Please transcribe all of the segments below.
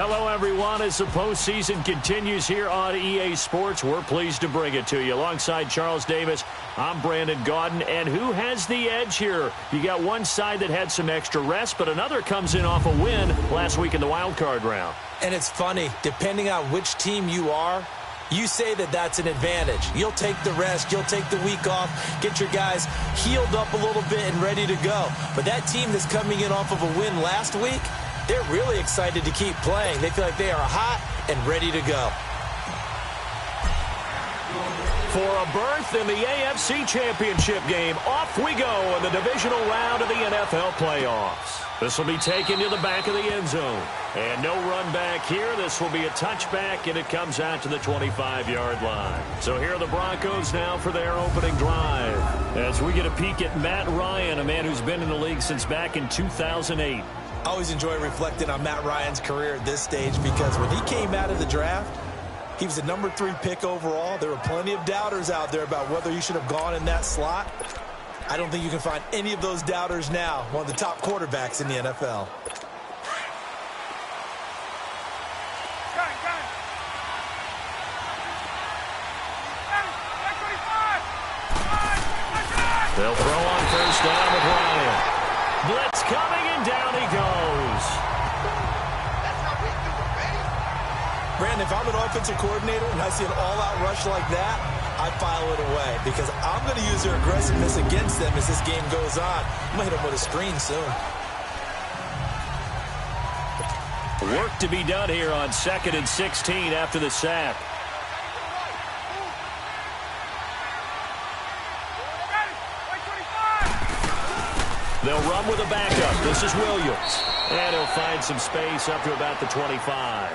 Hello, everyone. As the postseason continues here on EA Sports, we're pleased to bring it to you. Alongside Charles Davis, I'm Brandon Gaudin. And who has the edge here? You got one side that had some extra rest, but another comes in off a win last week in the wild card round. And it's funny, depending on which team you are, you say that that's an advantage. You'll take the rest, you'll take the week off, get your guys healed up a little bit and ready to go. But that team that's coming in off of a win last week, they're really excited to keep playing. They feel like they are hot and ready to go. For a berth in the AFC Championship game, off we go in the divisional round of the NFL playoffs. This will be taken to the back of the end zone. And no run back here. This will be a touchback, and it comes out to the 25-yard line. So here are the Broncos now for their opening drive. As we get a peek at Matt Ryan, a man who's been in the league since back in 2008. I always enjoy reflecting on Matt Ryan's career at this stage because when he came out of the draft, he was the number 3 pick overall. There were plenty of doubters out there about whether he should have gone in that slot. I don't think you can find any of those doubters now. One of the top quarterbacks in the NFL. They'll throw on first down with Ryan. Blitz coming, and down he goes. Brandon, if I'm an offensive coordinator and I see an all-out rush like that, I file it away because I'm going to use their aggressiveness against them as this game goes on. I'm going to hit them with a screen soon. Work to be done here on 2nd and 16 after the sack. They'll run with a backup. This is Williams. And he'll find some space up to about the 25.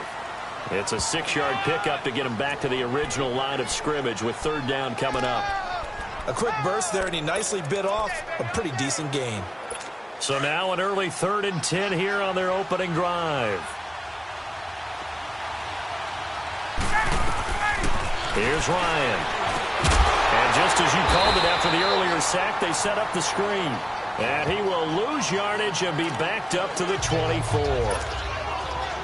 It's a 6-yard pickup to get him back to the original line of scrimmage with 3rd down coming up. A quick burst there, and he nicely bit off a pretty decent gain. So now an early 3rd and 10 here on their opening drive. Here's Ryan. And just as you called it after the earlier sack, they set up the screen. And he will lose yardage and be backed up to the 24.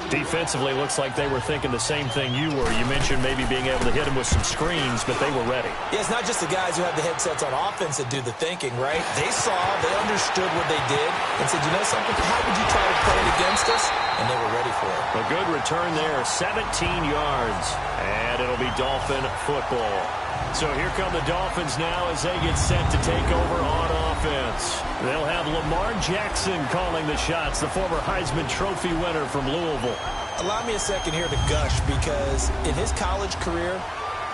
Defensively, looks like they were thinking the same thing you were. You mentioned maybe being able to hit him with some screens, but they were ready. Yeah, it's not just the guys who have the headsets on offense that do the thinking, right? They saw, they understood what they did, and said, you know something, how would you try to play it against us? And they were ready for it. A good return there, 17 yards. And it'll be Dolphin football. So here come the Dolphins now as they get set to take over on offense. They'll have Lamar Jackson calling the shots, the former Heisman Trophy winner from Louisville. Allow me a second here to gush because in his college career,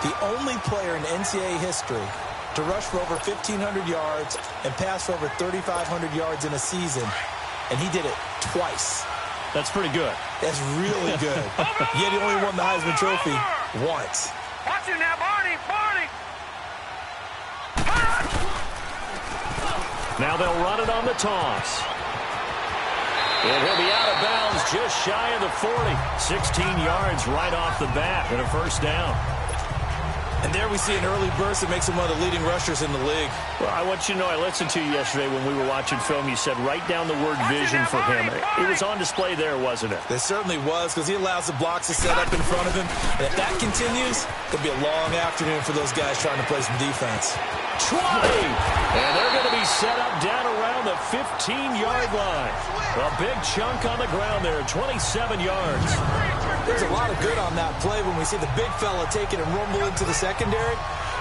the only player in NCAA history to rush for over 1,500 yards and pass for over 3,500 yards in a season, and he did it twice. That's pretty good. That's really good. Yet he only won the Heisman Trophy once. Watch him now, Barney! Now they'll run it on the toss. And he'll be out of bounds just shy of the 40. 16 yards right off the bat and a 1st down. And there we see an early burst that makes him one of the leading rushers in the league. Well, I want you to know, I listened to you yesterday when we were watching film. You said write down the word vision for him. It was on display there, wasn't it? It certainly was because he allows the blocks to set up in front of him. And if that continues, it'll be a long afternoon for those guys trying to play some defense. 20! And they're going to be set up down around the 15-yard line. A big chunk on the ground there, 27 yards. There's a lot of good on that play when we see the big fella take it and rumble into the secondary.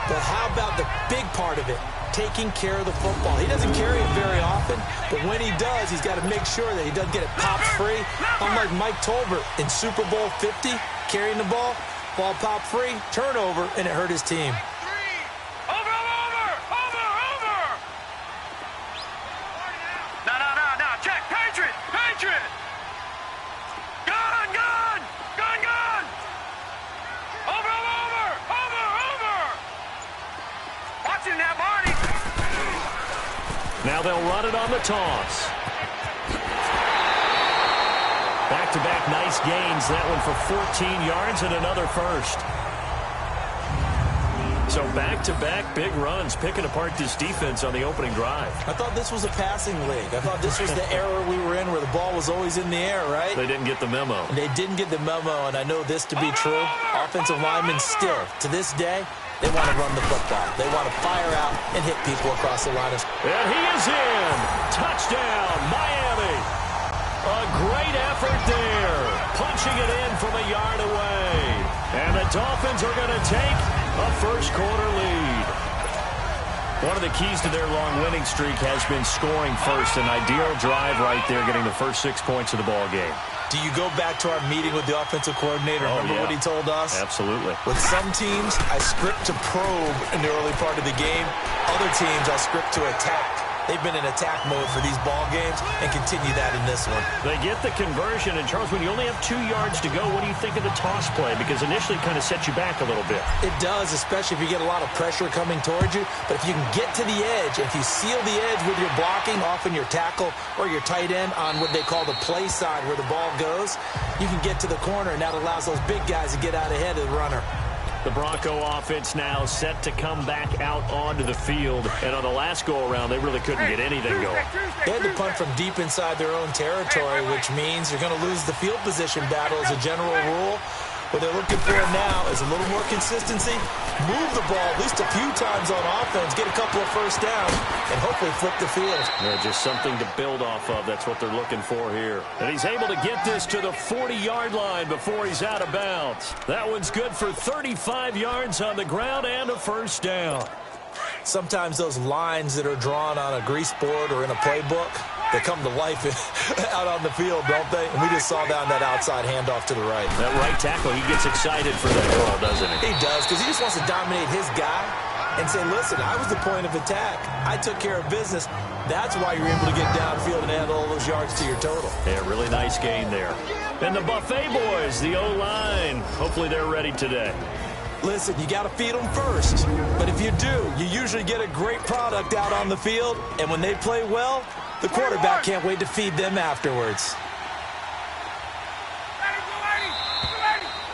But how about the big part of it, taking care of the football? He doesn't carry it very often, but when he does, he's got to make sure that he doesn't get it popped free. Unlike Mike Tolbert in Super Bowl 50, carrying the ball popped free, turnover, and it hurt his team. Now they'll run it on the toss. Back-to-back nice gains. That one for 14 yards and another 1st. So back-to-back big runs, picking apart this defense on the opening drive. I thought this was a passing league. I thought this was the era we were in where the ball was always in the air, right? They didn't get the memo. And they didn't get the memo, and I know this to be true. Offensive linemen still, to this day, they want to run the football. They want to fire out and hit people across the line. And he is in. Touchdown, Miami. A great effort there. Punching it in from a yard away. And the Dolphins are going to take a first-quarter lead. One of the keys to their long winning streak has been scoring first. An ideal drive right there, getting the first 6 points of the ball game. Do you go back to our meeting with the offensive coordinator? Remember what he told us? Absolutely. With some teams, I script to probe in the early part of the game. Other teams, I script to attack. They've been in attack mode for these ball games and continue that in this one. They get the conversion. And, Charles, when you only have 2 yards to go, what do you think of the toss play? Because initially it kind of sets you back a little bit. It does, especially if you get a lot of pressure coming towards you. But if you can get to the edge, if you seal the edge with your blocking, often your tackle or your tight end on what they call the play side where the ball goes, you can get to the corner, and that allows those big guys to get out ahead of the runner. The Bronco offense now set to come back out onto the field. And on the last go-around, they really couldn't get anything going. They had to punt from deep inside their own territory, which means you're going to lose the field position battle as a general rule. What they're looking for now is a little more consistency, move the ball at least a few times on offense, get a couple of first downs, and hopefully flip the field. Yeah, just something to build off of. That's what they're looking for here. And he's able to get this to the 40-yard line before he's out of bounds. That one's good for 35 yards on the ground and a first down. Sometimes those lines that are drawn on a grease board or in a playbook, they come to life out on the field, don't they? And we just saw down that outside handoff to the right. That right tackle, he gets excited for that call, doesn't he? He does, because he just wants to dominate his guy and say, listen, I was the point of attack. I took care of business. That's why you're able to get downfield and add all those yards to your total. Yeah, really nice gain there. And the Buffet boys, the O-line, hopefully they're ready today. Listen, you got to feed them first. But if you do, you usually get a great product out on the field. And when they play well, the quarterback can't wait to feed them afterwards.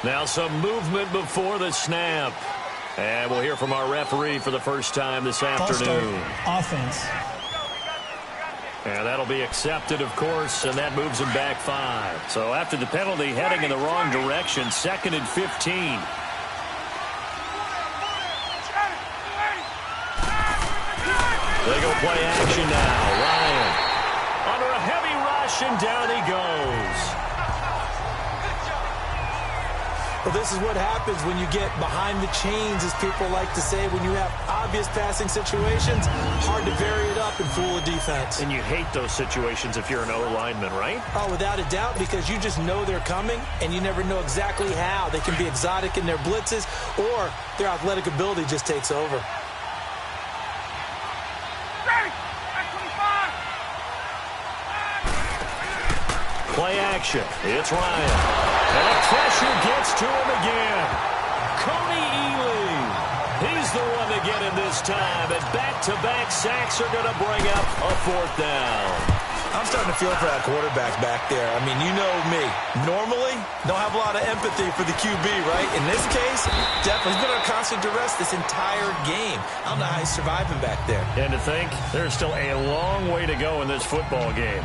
Now some movement before the snap. And we'll hear from our referee for the first time this afternoon. Offense. And that'll be accepted, of course, and that moves him back 5. So after the penalty, heading in the wrong direction, 2nd and 15. They go play action now. Ryan under a heavy rush, and down he goes. Well, this is what happens when you get behind the chains, as people like to say. When you have obvious passing situations, hard to vary it up and fool a defense. And you hate those situations if you're an O-lineman, right? Oh, without a doubt, because you just know they're coming, and you never know exactly how. They can be exotic in their blitzes, or their athletic ability just takes over. Play action. It's Ryan. And the pressure gets to him again. Coney Ealy. He's the one to get him this time. And back-to-back sacks are going to bring up a 4th down. I'm starting to feel for that quarterback back there. I mean, you know me. Normally, don't have a lot of empathy for the QB, right? In this case, definitely he's been on constant duress this entire game. I don't know how he's surviving back there. And to think, there's still a long way to go in this football game.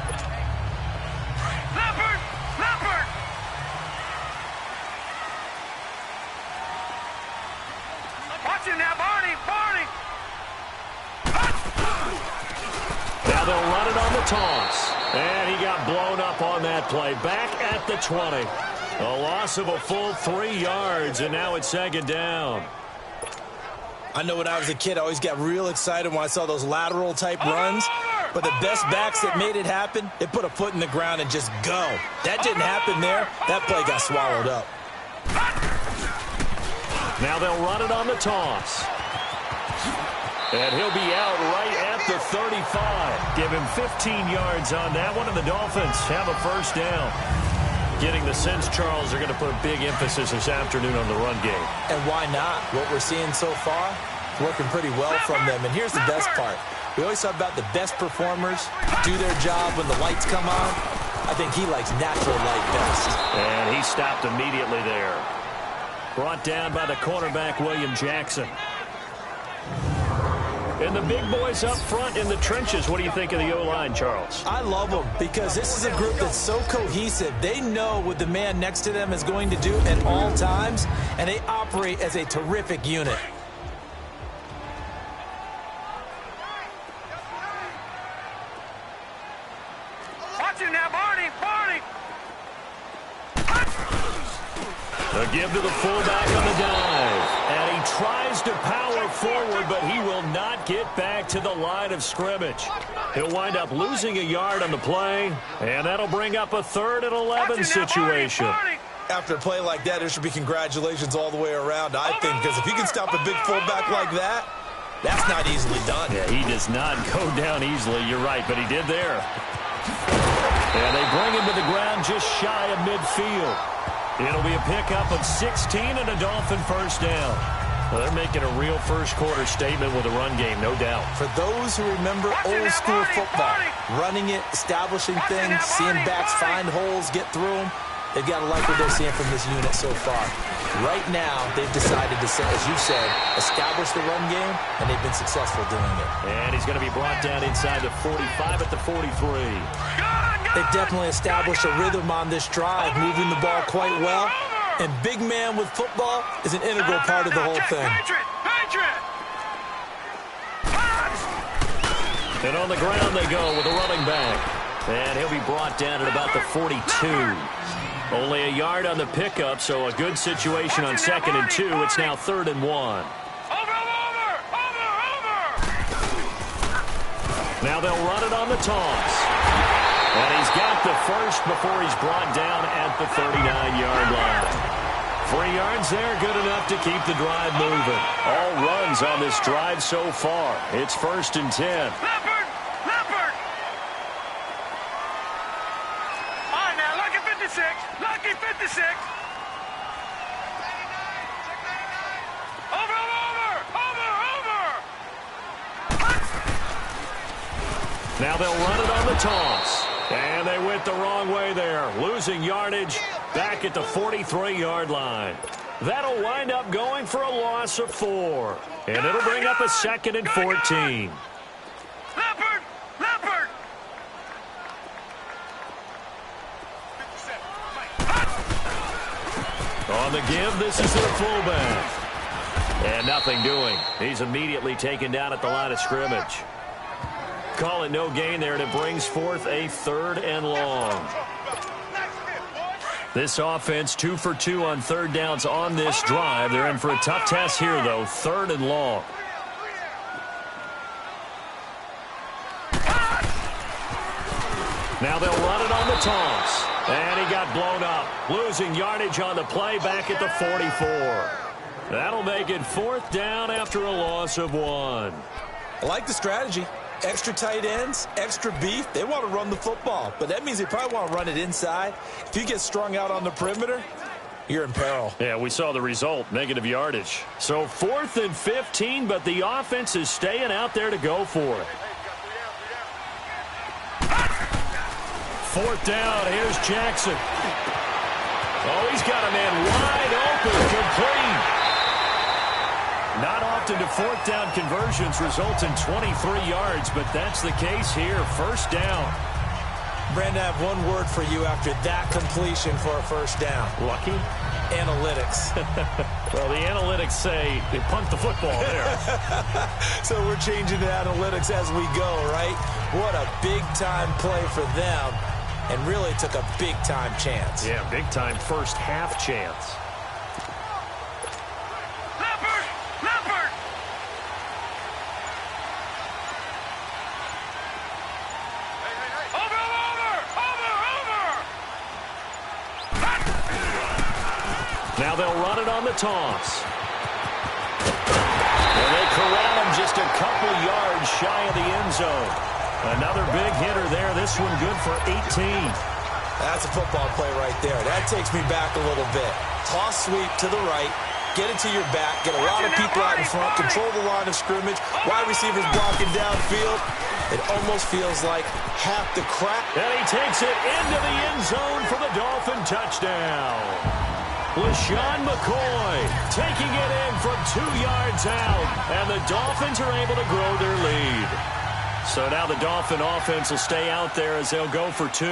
Now they'll run it on the toss. And he got blown up on that play. Back at the 20. A loss of a full 3 yards, and now it's 2nd down. I know when I was a kid, I always got real excited when I saw those lateral-type runs. But the best backs that made it happen, they put a foot in the ground and just go. That didn't happen there. That play got swallowed up. Now they'll run it on the toss. And he'll be out right at the 35. Give him 15 yards on that one, and the Dolphins have a first down. Getting the sense, Charles, are going to put a big emphasis this afternoon on the run game. And why not? What we're seeing so far, working pretty well from them. And here's the best part. We always talk about the best performers do their job when the lights come on. I think he likes natural light best. And he stopped immediately there. Brought down by the cornerback, William Jackson. And the big boys up front in the trenches, what do you think of the O-line, Charles? I love them because this is a group that's so cohesive. They know what the man next to them is going to do at all times, and they operate as a terrific unit. Watch it now, Barney! Barney! A give to the fullback on the dive. And he tries to power forward, but he will not get back to the line of scrimmage. He'll wind up losing a yard on the play, and that'll bring up a 3rd and 11 situation. After a play like that, there should be congratulations all the way around, I think, because if you can stop a big fullback like that, that's not easily done. Yeah, he does not go down easily, you're right, but he did there. And they bring him to the ground just shy of midfield. It'll be a pickup of 16 and a Dolphin first down. Well, they're making a real first-quarter statement with a run game, no doubt. For those who remember old-school football, running it, establishing things, seeing backs find holes, get through them, they've got to like what they're seeing from this unit so far. Right now, they've decided to, as you said, establish the run game, and they've been successful doing it. And he's going to be brought down inside the 45 at the 43. They've definitely established a rhythm on this drive, moving the ball quite well. And big man with football is an integral part of the whole thing. And on the ground they go with a running back. And he'll be brought down at about the 42. Only a yard on the pickup, so a good situation on 2nd and 2. It's now 3rd and 1. Now they'll run it on the toss. And he's got the first before he's brought down at the 39-yard line. 3 yards there, good enough to keep the drive moving. All runs on this drive so far. It's 1st and 10. Leopard! Leopard! All right, now, lucky 56. Lucky 56. Over! Now they'll run it on the toss. And they went the wrong way there, losing yardage back at the 43-yard line. That'll wind up going for a loss of 4. And it'll bring up a 2nd and 14. Leopard! Leopard! On the give, this is their fullback. And nothing doing. He's immediately taken down at the line of scrimmage. Call it no gain there, and it brings forth a 3rd and long. This offense 2 for 2 on 3rd downs on this drive. They're in for a tough test here, though. 3rd and long. Now they'll run it on the toss. And he got blown up. Losing yardage on the play back at the 44. That'll make it 4th down after a loss of 1. I like the strategy. Extra tight ends, extra beef. They want to run the football, but that means they probably want to run it inside. If you get strung out on the perimeter, you're in peril. Yeah, we saw the result, negative yardage. So 4th and 15, but the offense is staying out there to go for it. 4th down, here's Jackson. Oh, he's got a man wide open, complete. Not often do 4th down conversions result in 23 yards, but that's the case here. 1st down. Brandon, I have one word for you after that completion for a 1st down. Lucky? Analytics. Well, the analytics say they punt the football there. So we're changing the analytics as we go, right? What a big-time play for them, and really took a big-time chance. Yeah, big-time first half chance. Now they'll run it on the toss. And they corral him just a couple yards shy of the end zone. Another big hitter there. This one good for 18. That's a football play right there. That takes me back a little bit. Toss sweep to the right. Get it to your back. Get a lot of people out in front. Control the line of scrimmage. Wide receivers blocking downfield. It almost feels like half the crap. And he takes it into the end zone for the Dolphin touchdown. LaShawn McCoy taking it in from 2 yards out, and the Dolphins are able to grow their lead. So now the Dolphin offense will stay out there as they'll go for 2.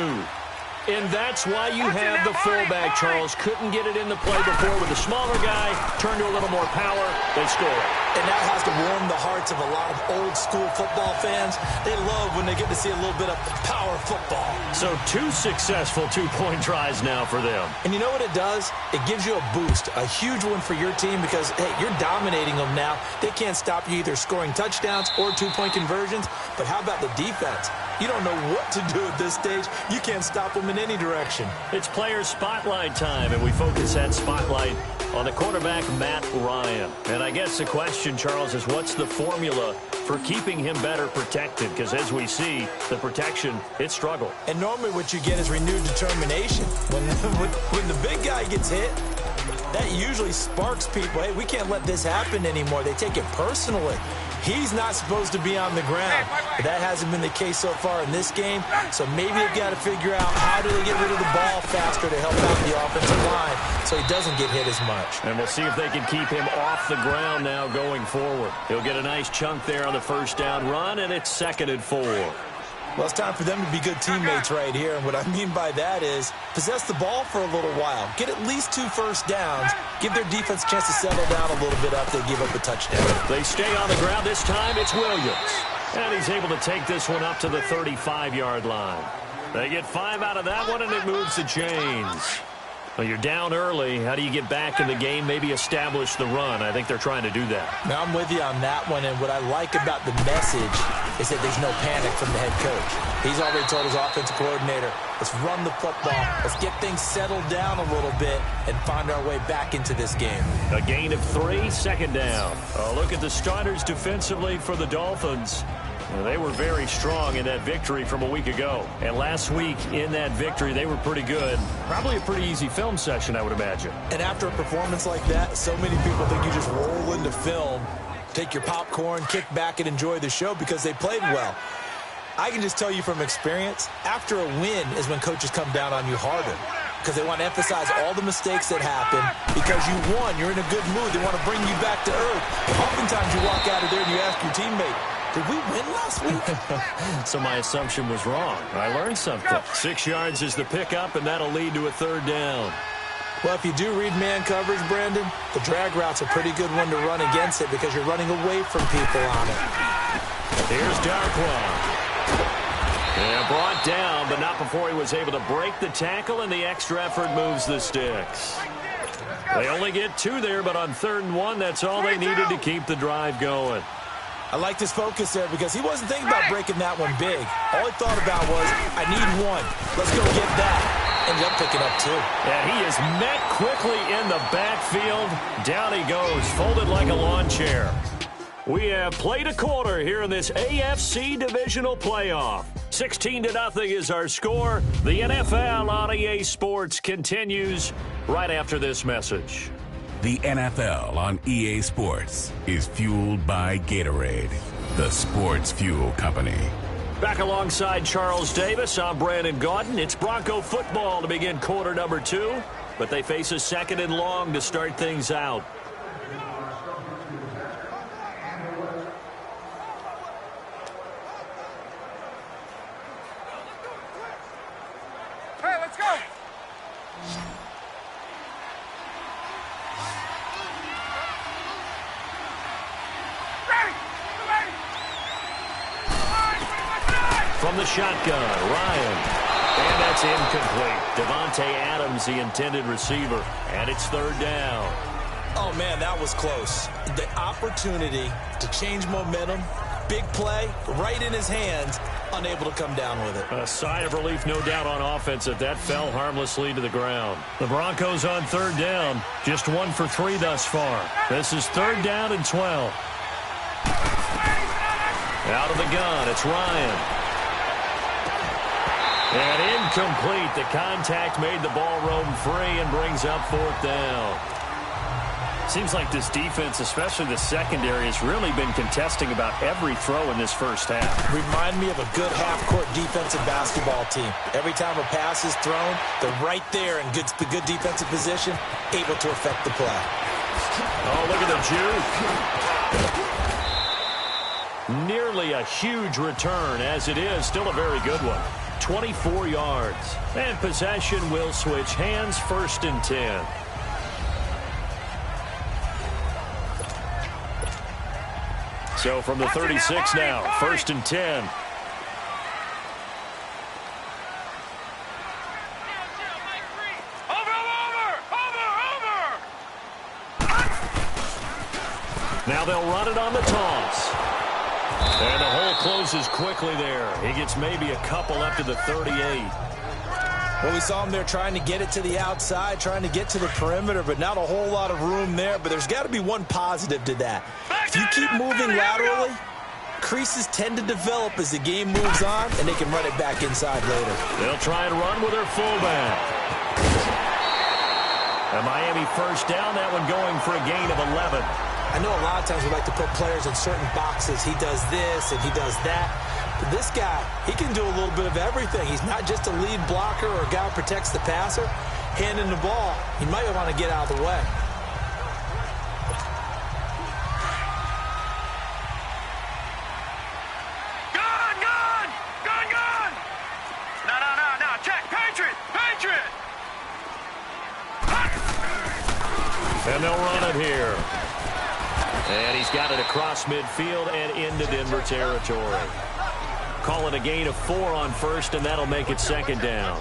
And that's why you have the fullback, Charles. Couldn't get it into play before with the smaller guy. Turned to a little more power. They score. And that has to warm the hearts of a lot of old-school football fans. They love when they get to see a little bit of power football. So 2 successful two-point tries now for them. And you know what it does? It gives you a boost, a huge one for your team because, hey, you're dominating them now. They can't stop you either scoring touchdowns or two-point conversions. But how about the defense? You don't know what to do at this stage. You can't stop them in any direction. It's player spotlight time, and we focus that spotlight on the quarterback, Matt Ryan. And I guess the question, Charles, is what's the formula for keeping him better protected? Because as we see, the protection, it struggled. And normally what you get is renewed determination. When the big guy gets hit, that usually sparks people. Hey, we can't let this happen anymore. They take it personally. He's not supposed to be on the ground. But that hasn't been the case so far in this game. So maybe they've got to figure out how do they get rid of the ball faster to help out the offensive line so he doesn't get hit as much. And we'll see if they can keep him off the ground now going forward. He'll get a nice chunk there on the first down run, and it's 2nd and 4. Well, it's time for them to be good teammates right here. And what I mean by that is possess the ball for a little while. Get at least 2 first downs. Give their defense a chance to settle down a little bit after they give up a touchdown. They stay on the ground. This time it's Williams. And he's able to take this one up to the 35-yard line. They get 5 out of that one, and it moves the chains. Well, you're down early. How do you get back in the game, maybe establish the run? I think they're trying to do that. Now, I'm with you on that one, and what I like about the message is that there's no panic from the head coach. He's already told his offensive coordinator, let's run the football, let's get things settled down a little bit and find our way back into this game. A gain of 3, 2nd down. Look at the starters defensively for the Dolphins. They were very strong in that victory from a week ago. And last week in that victory, they were pretty good. Probably a pretty easy film session, I would imagine. And after a performance like that, so many people think you just roll into film, take your popcorn, kick back, and enjoy the show because they played well. I can just tell you from experience, after a win is when coaches come down on you harder because they want to emphasize all the mistakes that happen. Because you won, you're in a good mood. They want to bring you back to earth. Oftentimes you walk out of there and you ask your teammate, did we win last week? So my assumption was wrong. I learned something. 6 yards is the pickup, and that'll lead to a 3rd down. Well, if you do read man coverage, Brandon, the drag route's a pretty good one to run against it because you're running away from people on it. Here's Darkwa. Yeah, brought down, but not before he was able to break the tackle, and the extra effort moves the sticks. They only get 2 there, but on 3rd and 1, that's all they needed to keep the drive going. I liked his focus there because he wasn't thinking about breaking that one big. All he thought about was, I need 1. Let's go get that. Ended up picking up 2. And he is met quickly in the backfield. Down he goes, folded like a lawn chair. We have played a quarter here in this AFC divisional playoff. 16-0 is our score. The NFL on EA Sports continues right after this message. The NFL on EA Sports is fueled by Gatorade, the sports fuel company. Back alongside Charles Davis, I'm Brandon Gaudin. It's Bronco football to begin quarter number 2, but they face a 2nd and long to start things out. Hey, let's go! From the shotgun, Ryan. And that's incomplete. Devontae Adams, the intended receiver. And it's 3rd down. Oh, man, that was close. The opportunity to change momentum, big play, right in his hands, unable to come down with it. A sigh of relief, no doubt, on offense that fell harmlessly to the ground. The Broncos on 3rd down. Just 1 for 3 thus far. This is 3rd down and 12. Out of the gun, it's Ryan. And incomplete. The contact made the ball roam free and brings up 4th down. Seems like this defense, especially the secondary, has really been contesting about every throw in this first half. Remind me of a good half-court defensive basketball team. Every time a pass is thrown, they're right there in good defensive position, able to affect the play. Oh, look at the juke. Nearly a huge return, as it is still a very good one. 24 yards. And possession will switch hands, 1st and 10. So from the 36 now, 1st and 10. Now they'll run it on the toss. And the hole closes quickly there. He gets maybe a couple up to the 38. Well, we saw him there trying to get it to the outside, trying to get to the perimeter, but not a whole lot of room there. But there's got to be one positive to that. If you keep moving laterally, creases tend to develop as the game moves on, and they can run it back inside later. They'll try and run with their fullback. And Miami first down, that one going for a gain of 11. I know a lot of times we like to put players in certain boxes. He does this and he does that. But this guy, he can do a little bit of everything. He's not just a lead blocker or a guy who protects the passer. Handing the ball, he might want to get out of the way. No. Check. Patriot. And they'll run it here. And he's got it across midfield and into Denver territory. Call it a gain of 4 on 1st, and that'll make it 2nd down.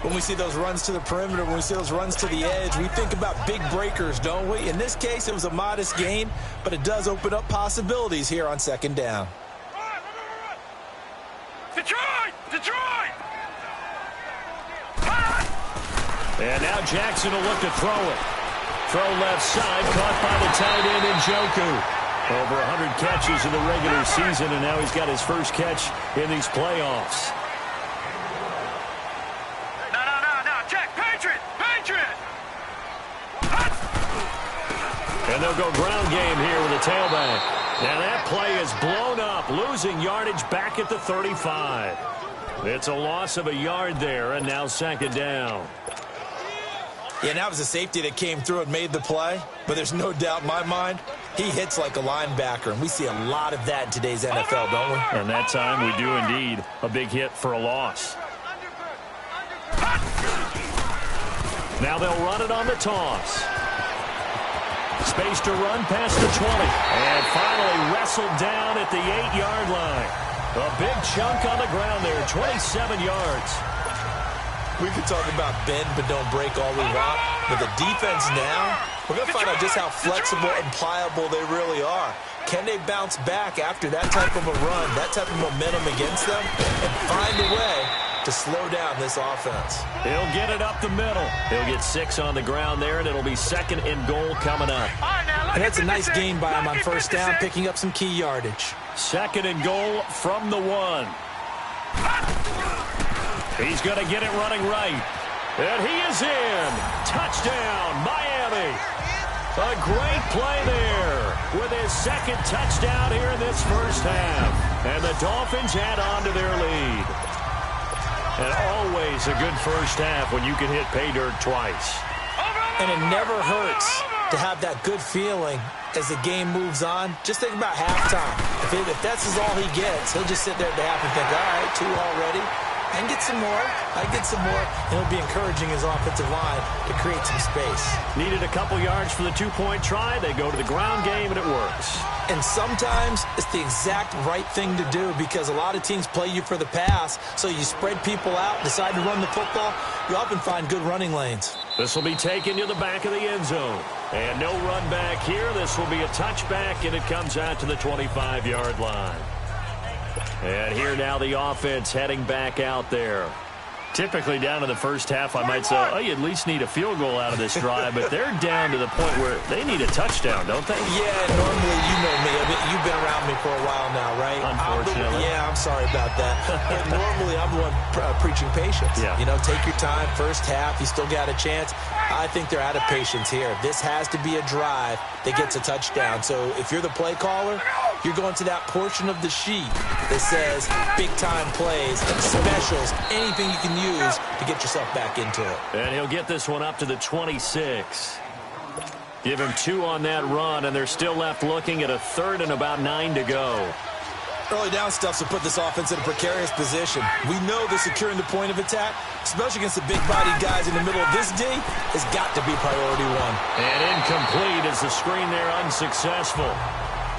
When we see those runs to the perimeter, when we see those runs to the edge, we think about big breakers, don't we? In this case, it was a modest gain, but it does open up possibilities here on 2nd down. Detroit! And now Jackson will look to throw it. Throw left side, caught by the tight end Njoku. Over 100 catches in the regular season, and now he's got his first catch in these playoffs. No. Check. Patriot. And they'll go ground game here with a tailback. Now that play is blown up, losing yardage back at the 35. It's a loss of a yard there, and now 2nd down. Yeah, and that was a safety that came through and made the play. But there's no doubt in my mind, he hits like a linebacker. And we see a lot of that in today's NFL, don't we? And that time we do indeed. A big hit for a loss. Now they'll run it on the toss. Space to run past the 20. And finally wrestled down at the 8-yard line. A big chunk on the ground there, 27 yards. We could talk about bend but don't break all we want. But the defense now, we're going to find out just how flexible and pliable they really are. Can they bounce back after that type of a run, that type of momentum against them, and find a way to slow down this offense? He'll get it up the middle. He'll get 6 on the ground there, and it'll be 2nd and goal coming up. And that's a nice gain by him on 1st down, picking up some key yardage. 2nd and goal from the 1. He's going to get it running right. And he is in. Touchdown, Miami. A great play there with his 2nd touchdown here in this first half. And the Dolphins add on to their lead. And always a good first half when you can hit pay dirt twice. And it never hurts to have that good feeling as the game moves on. Just think about halftime. If that's all he gets, he'll just sit there at the half and think, all right, 2 already. And get some more. I get some more. And he'll be encouraging his offensive line to create some space. Needed a couple yards for the 2-point try. They go to the ground game, and it works. And sometimes it's the exact right thing to do because a lot of teams play you for the pass. So you spread people out, decide to run the football. You often find good running lanes. This will be taken to the back of the end zone. And no run back here. This will be a touchback, and it comes out to the 25-yard line. And here now the offense heading back out there. Typically down in the first half, I might say, oh, you at least need a field goal out of this drive, but they're down to the point where they need a touchdown, don't they? Yeah, normally, you know me. I mean, you've been around me for a while now, right? Unfortunately. I'm sorry about that. But normally, I'm the one preaching patience. Yeah. You know, take your time. First half, you still got a chance. I think they're out of patience here. This has to be a drive that gets a touchdown. So if you're the play caller, you're going to that portion of the sheet that says big-time plays, specials, anything you can use to get yourself back into it. And he'll get this one up to the 26. Give him 2 on that run, and they're still left looking at a 3rd and about 9 to go. Early down stuff to put this offense in a precarious position. We know that securing the point of attack, especially against the big-bodied guys in the middle of this D, has got to be priority 1. And incomplete as the screen there unsuccessful.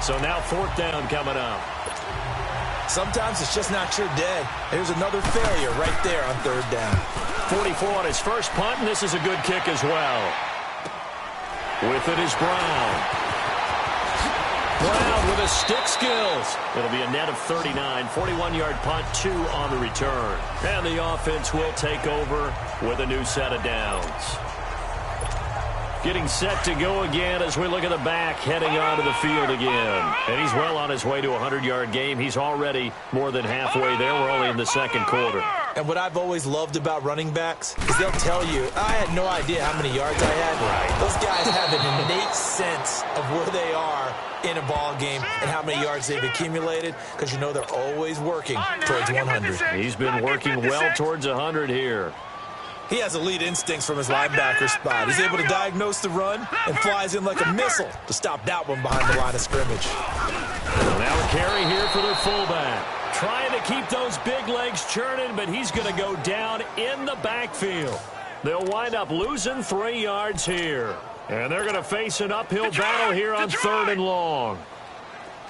So now 4th down coming up. Sometimes it's just not your day. There's another failure right there on 3rd down. 44 on his first punt, and this is a good kick as well. With it is Brown. Brown with his stick skills. It'll be a net of 39. 41-yard punt, 2 on the return. And the offense will take over with a new set of downs. Getting set to go again as we look at the back heading onto the field again. And he's well on his way to a 100-yard game. He's already more than halfway there. We're only in the second quarter. And what I've always loved about running backs is they'll tell you, I had no idea how many yards I had. Right. Those guys have an innate sense of where they are in a ball game and how many yards they've accumulated, because you know they're always working towards 100. He's been working well towards 100 here. He has elite instincts from his linebacker spot. He's able to diagnose the run and flies in like a missile to stop that one behind the line of scrimmage. Now a carry here for their fullback. Trying to keep those big legs churning, but he's going to go down in the backfield. They'll wind up losing 3 yards here. And they're going to face an uphill battle here on 3rd and long.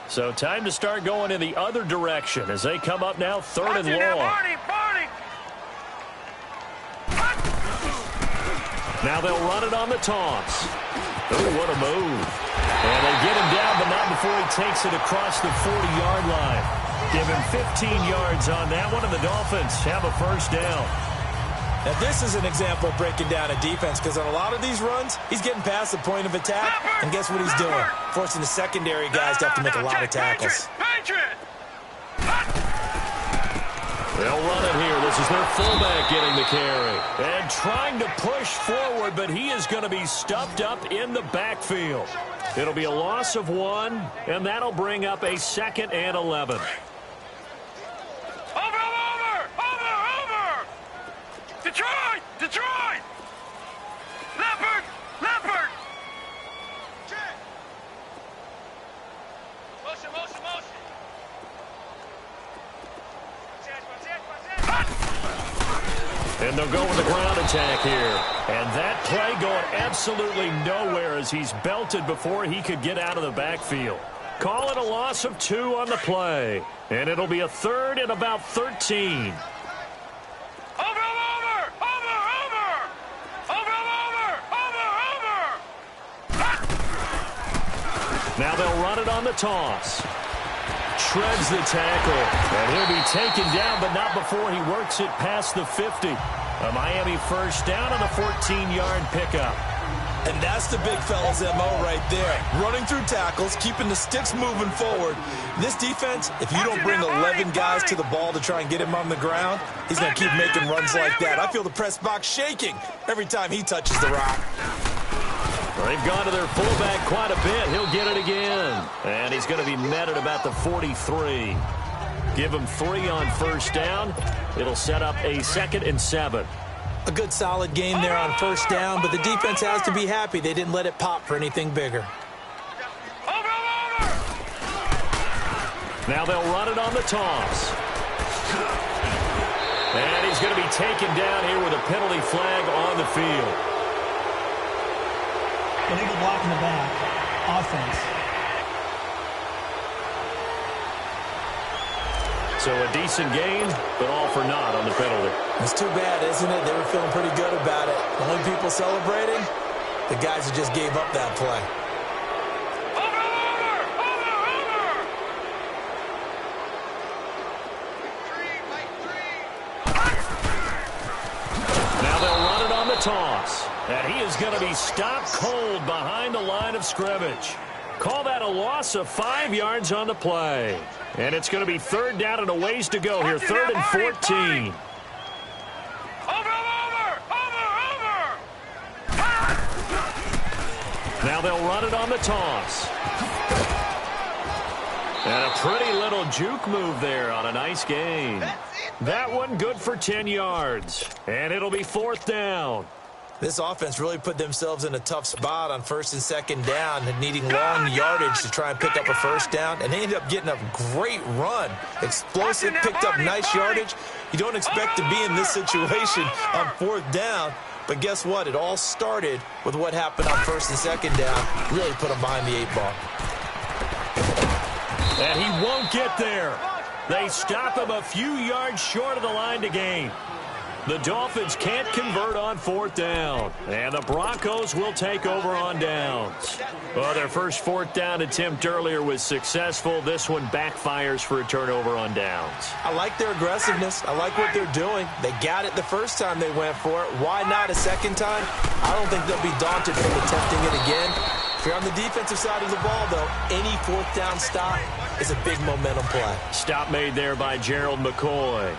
So time to start going in the other direction as they come up now 3rd and long. Now they'll run it on the toss. Oh, what a move. And they get him down, but not before he takes it across the 40-yard line. Give him 15 yards on that one, and the Dolphins have a first down. Now, this is an example of breaking down a defense, because on a lot of these runs, he's getting past the point of attack, and guess what he's doing? Forcing the secondary guys to have to make a lot of tackles. They'll run it here. This is their fullback getting the carry. And trying to push forward, but he is going to be stuffed up in the backfield. It'll be a loss of 1, and that'll bring up a 2nd and 11. Over! Detroit! Leopard! Motion! And they'll go with the ground attack here. And that play going absolutely nowhere as he's belted before he could get out of the backfield. Call it a loss of 2 on the play. And it'll be a 3rd and about 13. Now they'll run it on the toss. Shreds the tackle, and he'll be taken down, but not before he works it past the 50. A Miami first down on the 14-yard pickup. And that's the big fella's MO right there. Running through tackles, keeping the sticks moving forward. This defense, if you don't bring 11 guys to the ball to try and get him on the ground, he's going to keep making runs like that. I feel the press box shaking every time he touches the rock. They've gone to their fullback quite a bit. He'll get it again. And he's going to be met at about the 43. Give him 3 on first down. It'll set up a 2nd and 7. A good solid game there on first down, but the defense has to be happy they didn't let it pop for anything bigger. Now they'll run it on the toss. And he's going to be taken down here with a penalty flag on the field. Illegal block in the back. Offense. So a decent gain, but all for naught on the penalty. It's too bad, isn't it? They were feeling pretty good about it. The only people celebrating, the guys who just gave up that play. toss. And he is going to be stopped cold behind the line of scrimmage. Call that a loss of 5 yards on the play. And it's going to be third down and a ways to go here. Third and 14. Now they'll run it on the toss. And a pretty little juke move there on a nice gain. That one good for 10 yards. And it'll be fourth down. This offense really put themselves in a tough spot on first and second down and needing long yardage to try and pick up a first down. And they ended up getting a great run. Explosive, picked up nice yardage. You don't expect to be in this situation on fourth down. But guess what? It all started with what happened on first and second down. Really put them behind the 8 ball. And he won't get there. They stop him a few yards short of the line to gain. The Dolphins can't convert on fourth down. And the Broncos will take over on downs. Well, their first fourth down attempt earlier was successful. This one backfires for a turnover on downs. I like their aggressiveness. I like what they're doing. They got it the first time they went for it. Why not a second time? I don't think they'll be daunted from attempting it again. If you're on the defensive side of the ball, though, any fourth down stop is a big momentum play. Stop made there by Gerald McCoy.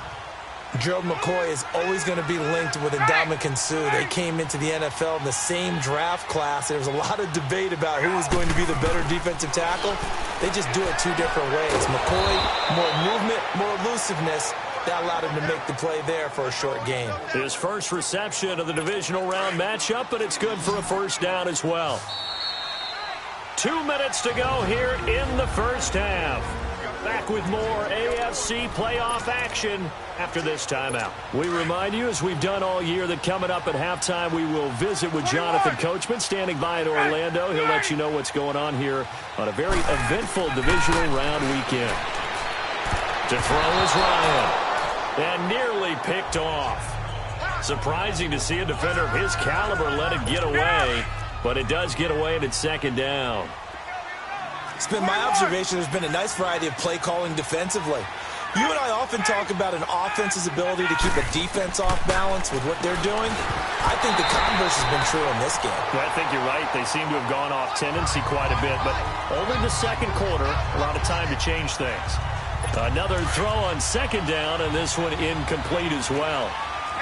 Gerald McCoy is always going to be linked with Ndamukong Suh. They came into the NFL in the same draft class. There was a lot of debate about who was going to be the better defensive tackle. They just do it 2 different ways. McCoy, more movement, more elusiveness. That allowed him to make the play there for a short gain. His first reception of the divisional round matchup, but it's good for a first down as well. 2 minutes to go here in the first half. Back with more AFC playoff action after this timeout. We remind you, as we've done all year, that coming up at halftime, we will visit with Jonathan Coachman standing by in Orlando. He'll let you know what's going on here on a very eventful divisional round weekend. To throw is Ryan. And nearly picked off. Surprising to see a defender of his caliber let it get away, but it does get away and it's second down. It's been my observation there's been a nice variety of play calling defensively. You and I often talk about an offense's ability to keep a defense off balance with what they're doing. I think the converse has been true in this game. Well, I think you're right. They seem to have gone off tendency quite a bit, but only the second quarter, a lot of time to change things. Another throw on second down, and this one incomplete as well.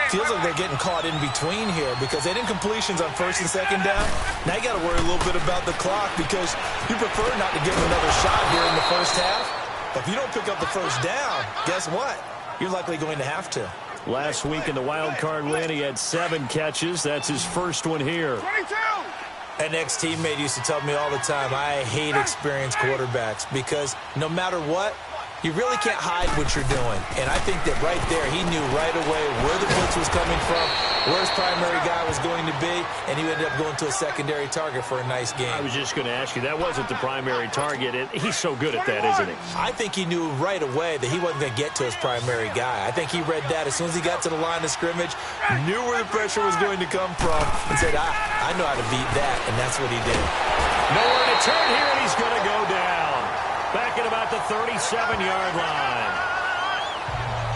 Feels like they're getting caught in between here because they didn't completions on first and second down. Now you got to worry a little bit about the clock because you prefer not to give them another shot here in the first half. But if you don't pick up the first down, guess what? You're likely going to have to. Last week in the wild card win, he had 7 catches. That's his first one here. 22! An ex-teammate used to tell me all the time, I hate experienced quarterbacks because no matter what, you really can't hide what you're doing. And I think that right there, he knew right away where the blitz was coming from, where his primary guy was going to be, and he ended up going to a secondary target for a nice game. I was just going to ask you, that wasn't the primary target. He's so good at that, isn't he? I think he knew right away that he wasn't going to get to his primary guy. I think he read that as soon as he got to the line of scrimmage, knew where the pressure was going to come from, and said, I know how to beat that, and that's what he did. Nowhere to turn here, and he's going to go down. Back at about the 37-yard line.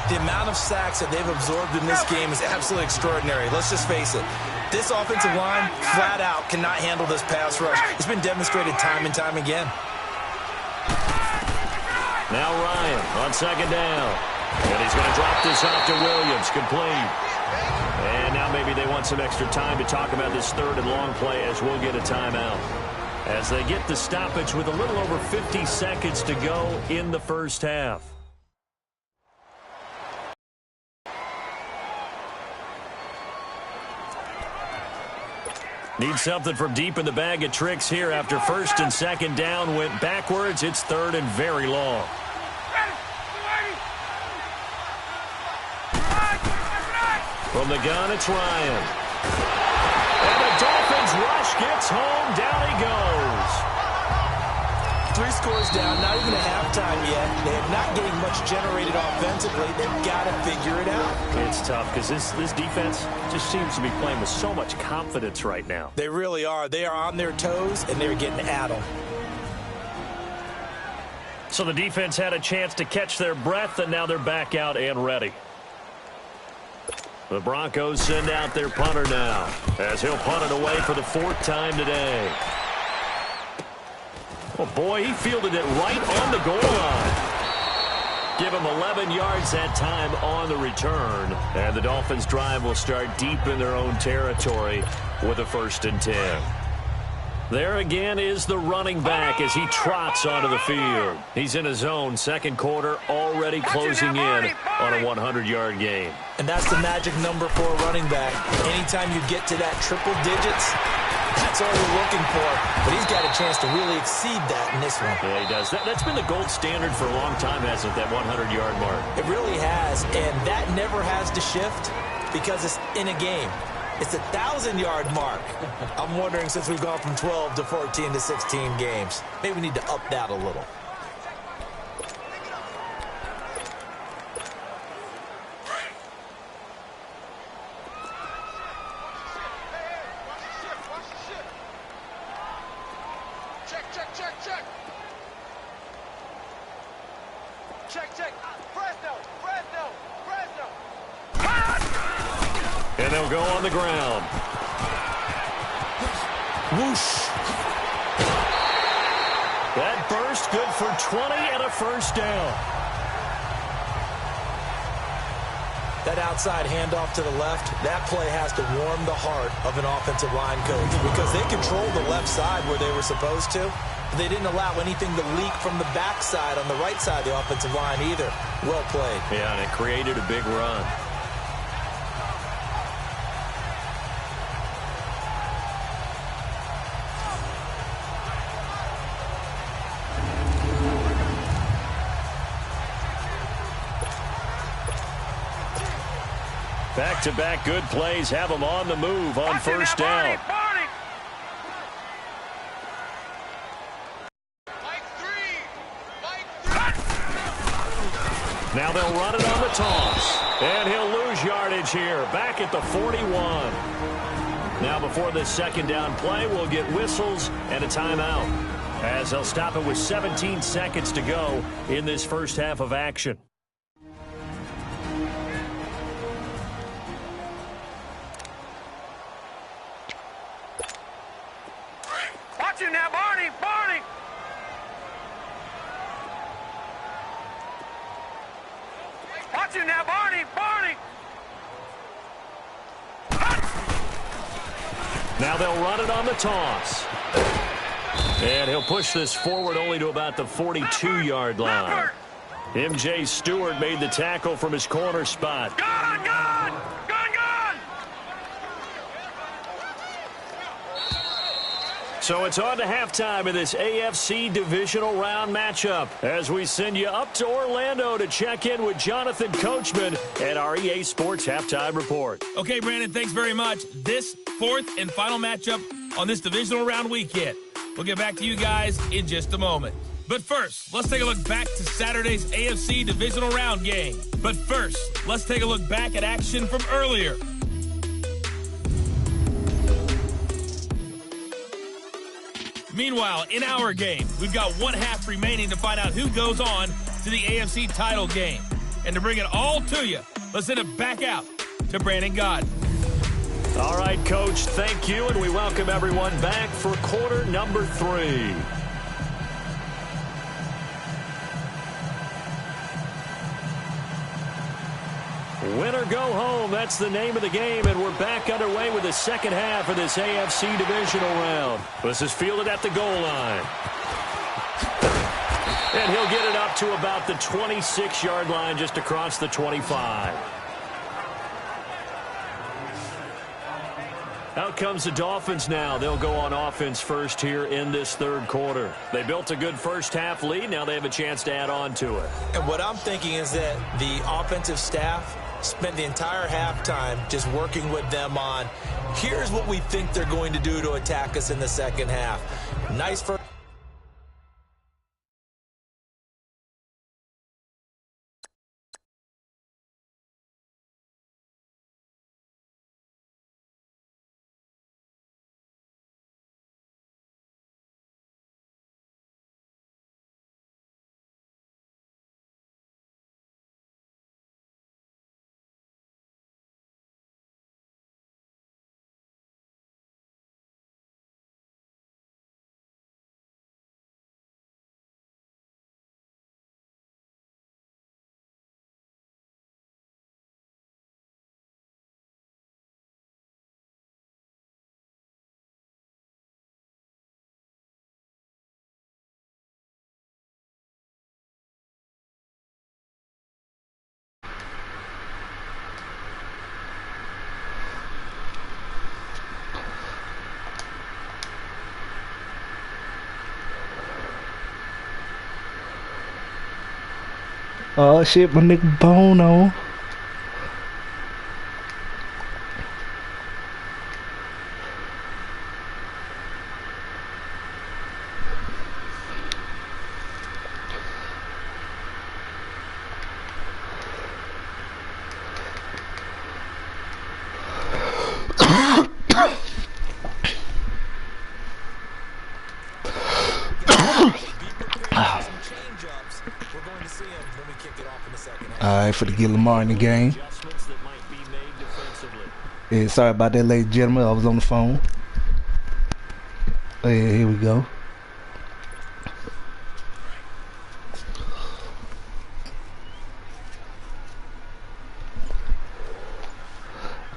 The amount of sacks that they've absorbed in this game is absolutely extraordinary. Let's just face it. This offensive line, flat out, cannot handle this pass rush. It's been demonstrated time and time again. Now Ryan on second down. And he's going to drop this off to Williams, complete. And now maybe they want some extra time to talk about this third and long play as we'll get a timeout. As they get the stoppage with a little over 50 seconds to go in the first half. Need something from deep in the bag of tricks here after first and second down went backwards. It's third and very long. From the gun, it's Ryan. And the Dolphins rush gets home. Down he goes. 3 scores down, not even a halftime yet. They're not getting much generated offensively. They've got to figure it out. It's tough because this defense just seems to be playing with so much confidence right now. They really are. They are on their toes, and they're getting at them. So the defense had a chance to catch their breath, and now they're back out and ready. The Broncos send out their punter now, as he'll punt it away for the 4th time today. Oh, boy, he fielded it right on the goal line. Give him 11 yards that time on the return. And the Dolphins' drive will start deep in their own territory with a 1st and 10. There again is the running back as he trots onto the field. He's in his zone, 2nd quarter, already closing in on a 100-yard game. And that's the magic number for a running back. Anytime you get to that triple digits, that's all you're looking for. But he's got a chance to really exceed that in this one. Yeah, he does. That's been the gold standard for a long time, hasn't it, that 100-yard mark? It really has, and that never has to shift because it's in a game. It's a 1,000-yard mark. I'm wondering, since we've gone from 12 to 14 to 16 games, maybe we need to up that a little. And they'll go on the ground. Whoosh. That burst good for 20 and a 1st down. That outside handoff to the left, that play has to warm the heart of an offensive line coach because they controlled the left side where they were supposed to. They didn't allow anything to leak from the backside on the right side of the offensive line either. Well played. Yeah, and it created a big run. Back-to-back good plays have them on the move on 1st down. Now they'll run it on the toss. And he'll lose yardage here, back at the 41. Now before this 2nd down play, we'll get whistles and a timeout, as they'll stop it with 17 seconds to go in this 1st half of action. Watch him now, Barney! Barney! Watch him now, Barney! Barney! Now they'll run it on the toss. And he'll push this forward only to about the 42-yard line. M.J. Stewart made the tackle from his corner spot. Gone! Gone! Gone! Gone! So it's on to halftime in this AFC divisional round matchup as we send you up to Orlando to check in with Jonathan Coachman at our EA Sports Halftime Report. Okay, Brandon, thanks very much. This 4th and final matchup on this divisional round weekend. We'll get back to you guys in just a moment. But first, let's take a look back to Saturday's AFC divisional round game. But first, let's take a look back at action from earlier. Meanwhile, in our game, we've got 1 half remaining to find out who goes on to the AFC title game. And to bring it all to you, let's send it back out to Brandon Gaudin. All right, Coach, thank you, and we welcome everyone back for quarter number 3. Win or go home, that's the name of the game, and we're back underway with the 2nd half of this AFC divisional round. This is fielded at the goal line. And he'll get it up to about the 26-yard line, just across the 25. Out comes the Dolphins now. They'll go on offense first here in this 3rd quarter. They built a good 1st half lead. Now they have a chance to add on to it. And what I'm thinking is that the offensive staff spent the entire halftime just working with them on, here's what we think they're going to do to attack us in the 2nd half. Nice first. Oh shit, my nigga Bone on. Alright, for the get Lamar in the game. Yeah, sorry about that, ladies and gentlemen. I was on the phone. Oh, yeah, here we go.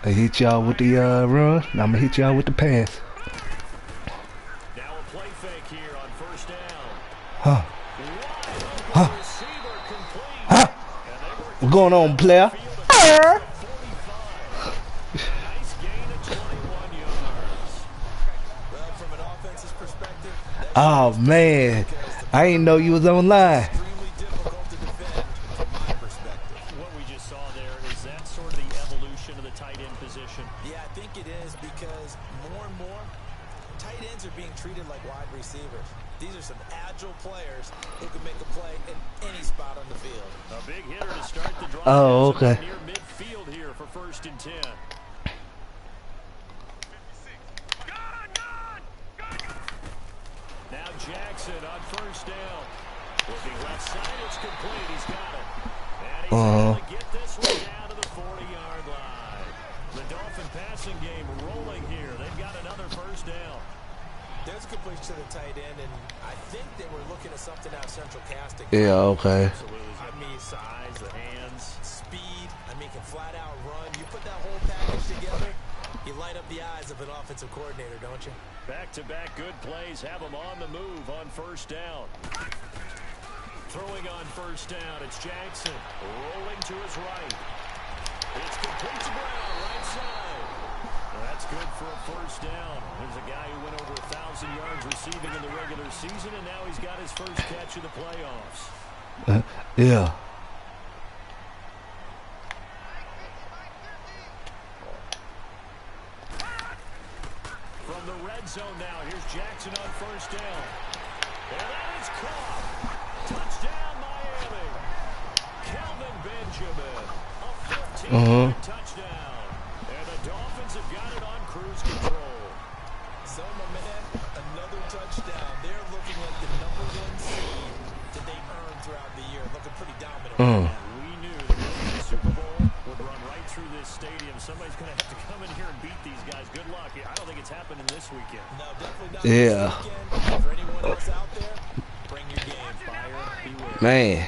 I hit y'all with the run. Now I'm gonna hit y'all with the pass. Now a play fake here on first down. Huh? What's going on, player? Nice gain of 21 yards. Well, from an offense's perspective, Oh man, I didn't know you was online. extremely difficult to defend from my perspective. What we just saw there, is that sort of the evolution of the tight end position? Yeah, I think it is because more and more tight ends are being treated like wide receivers. These are some agile players who can make a play in any spot on the field. A big hitter to start the drive. Oh, okay. Near midfield here for 1st and 10. Now Jackson on first down. Looking left side, it's complete. He's got it. And he's able to get this one down to the 40-yard line. The Dolphin passing game rolling here. They've got another first down. There's a completion to the tight end, and I think they were looking at something out of central casting. Yeah, okay. Absolutely. I mean, size, the hands. Speed, I mean, can flat out run. You put that whole package together, you light up the eyes of an offensive coordinator, don't you? Back-to-back good plays have him on the move on first down. Throwing on first down, it's Jackson. Rolling to his right. It's complete to Brown, right side. Well, that's good for a first down. There's a guy who went over 1,000 yards receiving in the regular season, and now he's got his first catch of the playoffs. Yeah. From the red zone now, here's Jackson on first down. And that is caught. Touchdown, Miami. Kelvin Benjamin, a 15-yard touchdown. And the Dolphins have got it on cruise control. So, Mamet, another touchdown. They're looking at the #1 seed that they earned throughout the year. Looking pretty dominant. We knew the Super Bowl would run right through this stadium. Somebody's going to have to come in here and beat these guys. Good luck. I don't think it's happening this weekend. No, definitely not Yeah. this weekend. For anyone else out there, bring your game. Fire, beware. Man.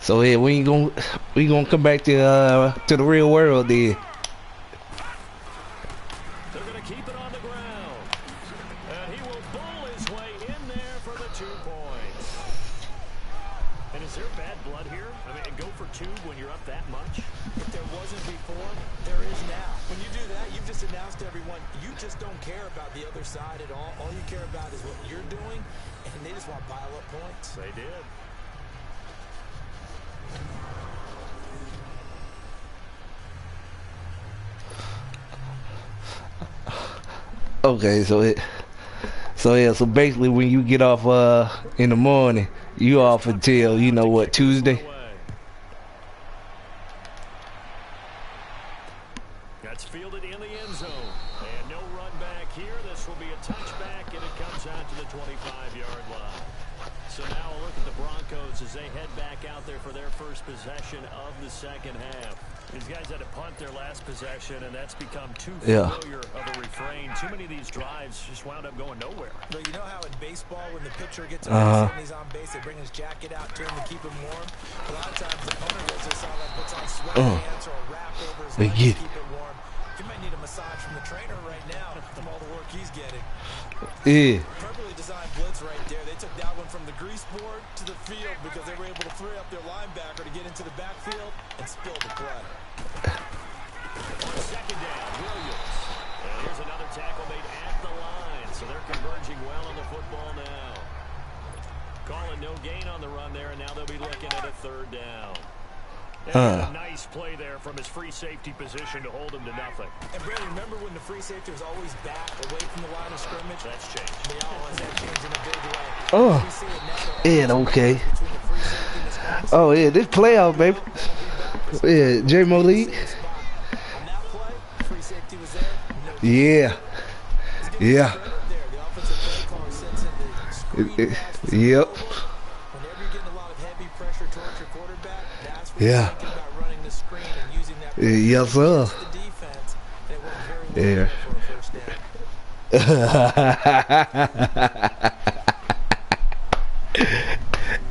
So yeah, we gonna come back to the real world then. They're going to keep it on the ground. And he will bowl his way in there for the 2 points. And is there bad blood here? I mean, and go for 2 when you're up that much? If there wasn't before, there is now. When you do that, you've just announced to everyone, you just don't care about the other side at all. All you care about is what you're doing, and they just want to pile up points. They did. Okay, so basically when you get off in the morning, you off until you know what, Tuesday? That's fielded in the end zone. And no run back here. This will be a touchback, and it comes out to the 25-yard line. So now a look at the Broncos as they head back out there for their first possession of the second half. These guys had to punt their last possession, and that's become too familiar of a refrain. Too many of these drives just wound up going nowhere. But you know how in baseball, when the pitcher gets on base and he's on base, they bring his jacket out to him to keep him warm. A lot of times the punter goes to sound like puts on sweatpants or a wrap over his legs to keep it warm. He might need a massage from the trainer right now from all the work he's getting. Yeah. Perfectly designed blitz right there. They took that one from the grease board to the field because they were able to free up their linebacker to get into the backfield and spill the play. On second down, Williams. And here's another tackle made at the line. So they're converging well on the football now. Calling no gain on the run there, and now they'll be looking at a third down. A nice play there from his free safety position to hold him to nothing. And Brandon, remember when the free safety was always back away from the line of scrimmage? That's changed. They always have changed in a big way. Oh, yeah, okay. Oh, yeah, this playoff, baby. Yeah, J-Mo Lee. On that play, free safety was there. No, Yeah. Yeah. there. The offensive play caller sends in the screen. Yep. Whenever you're getting a lot of heavy pressure towards your quarterback, that's when Yeah. you're thinking about running the screen and using that pressure Yes, sir. against the defense. And it worked very well Yeah. for a first down.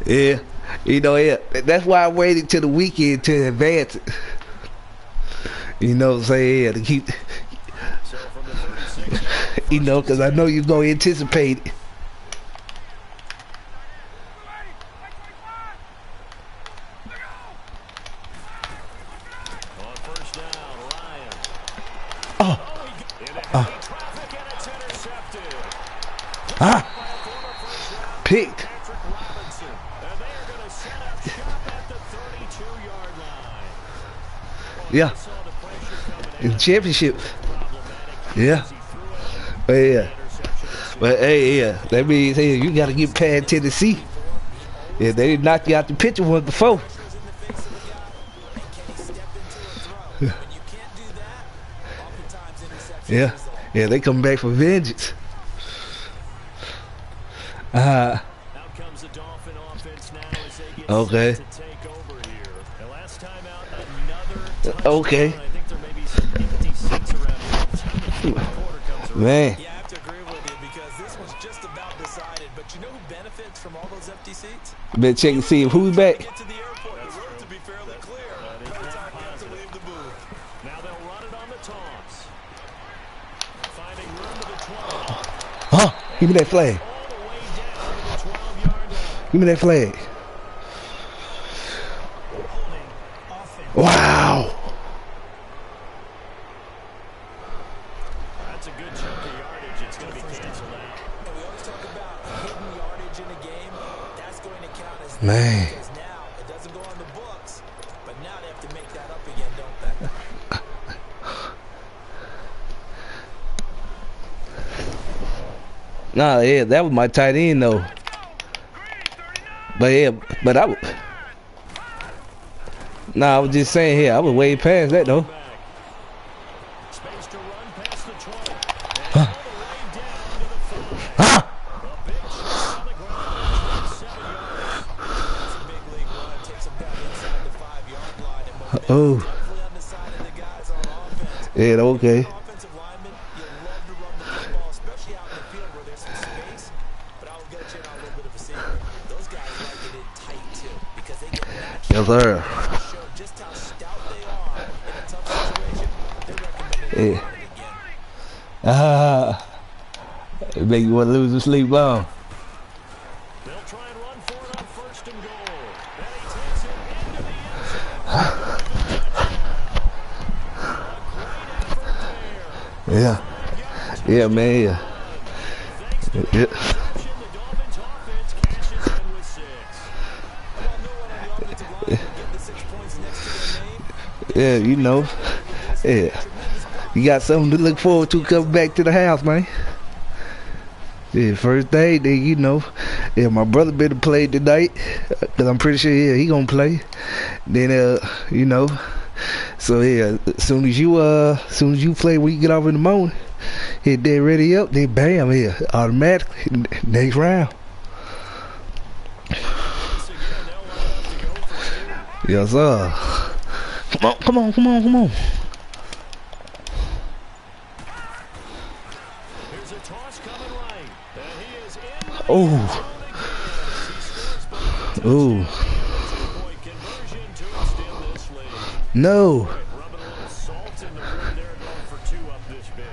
Yeah. You know, yeah. That's why I waited till the weekend to advance it. You know what I'm saying? Yeah, to keep, So from the 36, you know, because I know you're going to anticipate it. on first down, Ryan. Oh. Into heavy traffic, and it's intercepted. Ah. Picked. Patrick Robinson. And they are going to set up shop at the 32-yard line. Yeah. Saw the pressure coming In in. championship. Problematic. Yeah. He threw it. But yeah. Interception. But hey, yeah. That means, hey, you got to get past Tennessee. Yeah, they did knock you out the picture once before. Pressure's in the face of the guy. And can he step into a throw? When you can't do that, oftentimes interceptions Yeah. result. Yeah, they come back for vengeance. Out comes the Dolphin offense now as they get Okay. set to take over here. And last time out, another touchdown. Okay. I think there may be some empty seats around here. The quarter comes around. Man. Yeah, I have to agree with you because this was just about decided. But you know who benefits from all those empty seats? Better check and see who's back. Get to the airport. The road to be fairly clear. By the time you have to leave the booth. Now they'll run it on the toss. Finding room to the 20. Huh? Give me that flag. All the way down to the 12-yard line. Give me that flag. Holding offense. Wow. That's a good chunk of yardage. It's going to be canceled out. And we always talk about hidden yardage in a game. That's going to count as Man. because now it doesn't go on the books, but now they have to make that up again, don't they? Nah, yeah, that was my tight end though. But yeah, but I was. Nah, I was just saying here, I was way past that though. Space to run past the 20. And all the way down to the 5. Huh? A big shot on the ground. 7 yards. It's a big league run. Takes them down inside the 5-yard line. And momentum Oh. definitely on the side of the guys on offense. Yeah, okay. Offensive linemen, you love to run the football, especially out in the field where there's some space. But I'll get you on a little bit of a secret. Those guys like it in tight too because they get matched Yes, sir. to show just how stout they are in a tough situation. They're recommending Yeah. run it again. It make you want to lose your sleep long. They'll try and run for it on first and goal. And he takes it into the end zone. A great effort there. Yeah. Yeah, man. Yeah. Thanks to the Yeah. interception, the Dolphins offense cashes in with 6. Well, no one on the offensive line can get the 6 points next to their name. Yeah, you know. Yeah. You got something to look forward to coming back to the house, man. Yeah, first day, then you know. Yeah, my brother better play tonight, cause I'm pretty sure he gonna play. Then you know. So yeah, as soon as you play when you get off in the morning, hit that ready up, then bam, yeah, automatically next round. Yes, sir. Come on. Here's a toss coming right. And he is in. Oh, oh, Point conversion to extend this lead. no. Rubbing a little salt in the wound there, going for 2 up this big.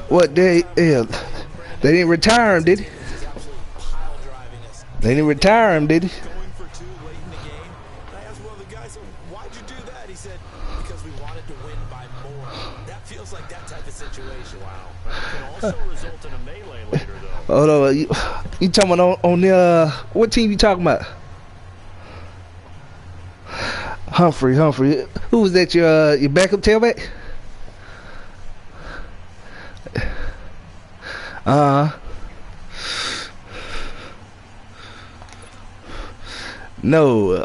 What they didn't retire him, did he? He's absolutely pile driving us. They didn't retire him, did he? Going for 2 late in the game. And I asked one of the guys, so why'd you do that? He said, because we wanted to win by more. That feels like that type of situation. Wow. Can also result in a melee later, though. Hold on, You talking about on the what team you talking about? Humphrey. Who was that? Your backup tailback? No.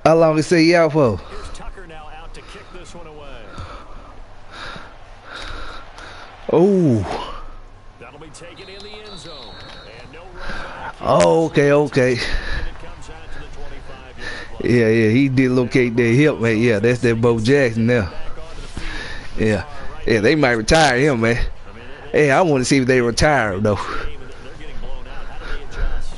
How long it say you out for? Here's Tucker now out to kick this one away. Oh. That'll be taken in the end zone. And no run back. Oh, okay. And it comes out to the 25-yard line. Yeah, he did locate their hip, man. Yeah, that's that Bo Jackson now. Back onto the field. Yeah, they might retire him, man. Hey, I want to see if they retire him, though. They're getting blown out. How do they adjust?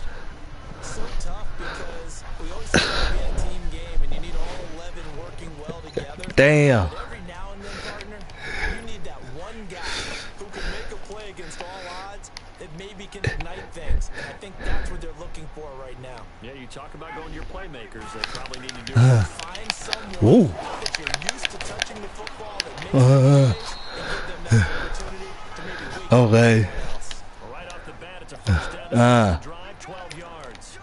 So tough because we always say it's a team game and you need all 11 working well together. Damn. But every now and then, partner, you need that one guy who can make a play against all odds that maybe can ignite things. And I think that's what they're looking for right now. Yeah, you talk about going to your playmakers. They probably need to do it. Find someone Whoa. that you're used to touching the football that makes plays and give them that opportunity to maybe wake up Okay. someone else. Well, right off the bat, it's a first down. Drive 12 yards.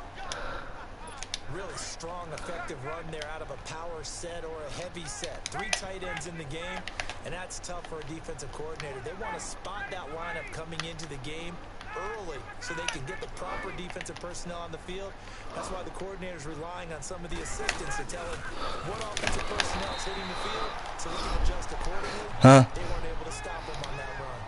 Really strong, effective run there out of a power set or a heavy set. 3 tight ends in the game, and that's tough for a defensive coordinator. They want to spot that lineup coming into the game early so they can get the proper defensive personnel on the field. That's why the coordinator's relying on some of the assistants to tell him what offensive personnel is hitting the field so he can adjust accordingly. They weren't able to stop him on that run.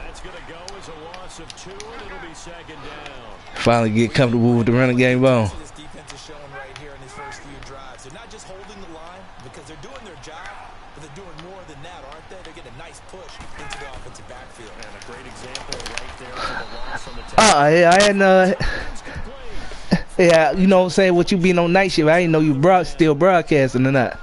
That's going to go as a loss of 2, and it'll be second down. Finally get comfortable with the running game ball. This defense is showing right here in these first few drives. They're not just holding the line because they're doing their job, but they're doing more than that, aren't they? They're getting a nice push into the offensive backfield. And a great example right there for the loss on the Yeah, I hadn't, yeah, you know what I'm saying? What you being on night shift, I didn't know you still broadcasting or not.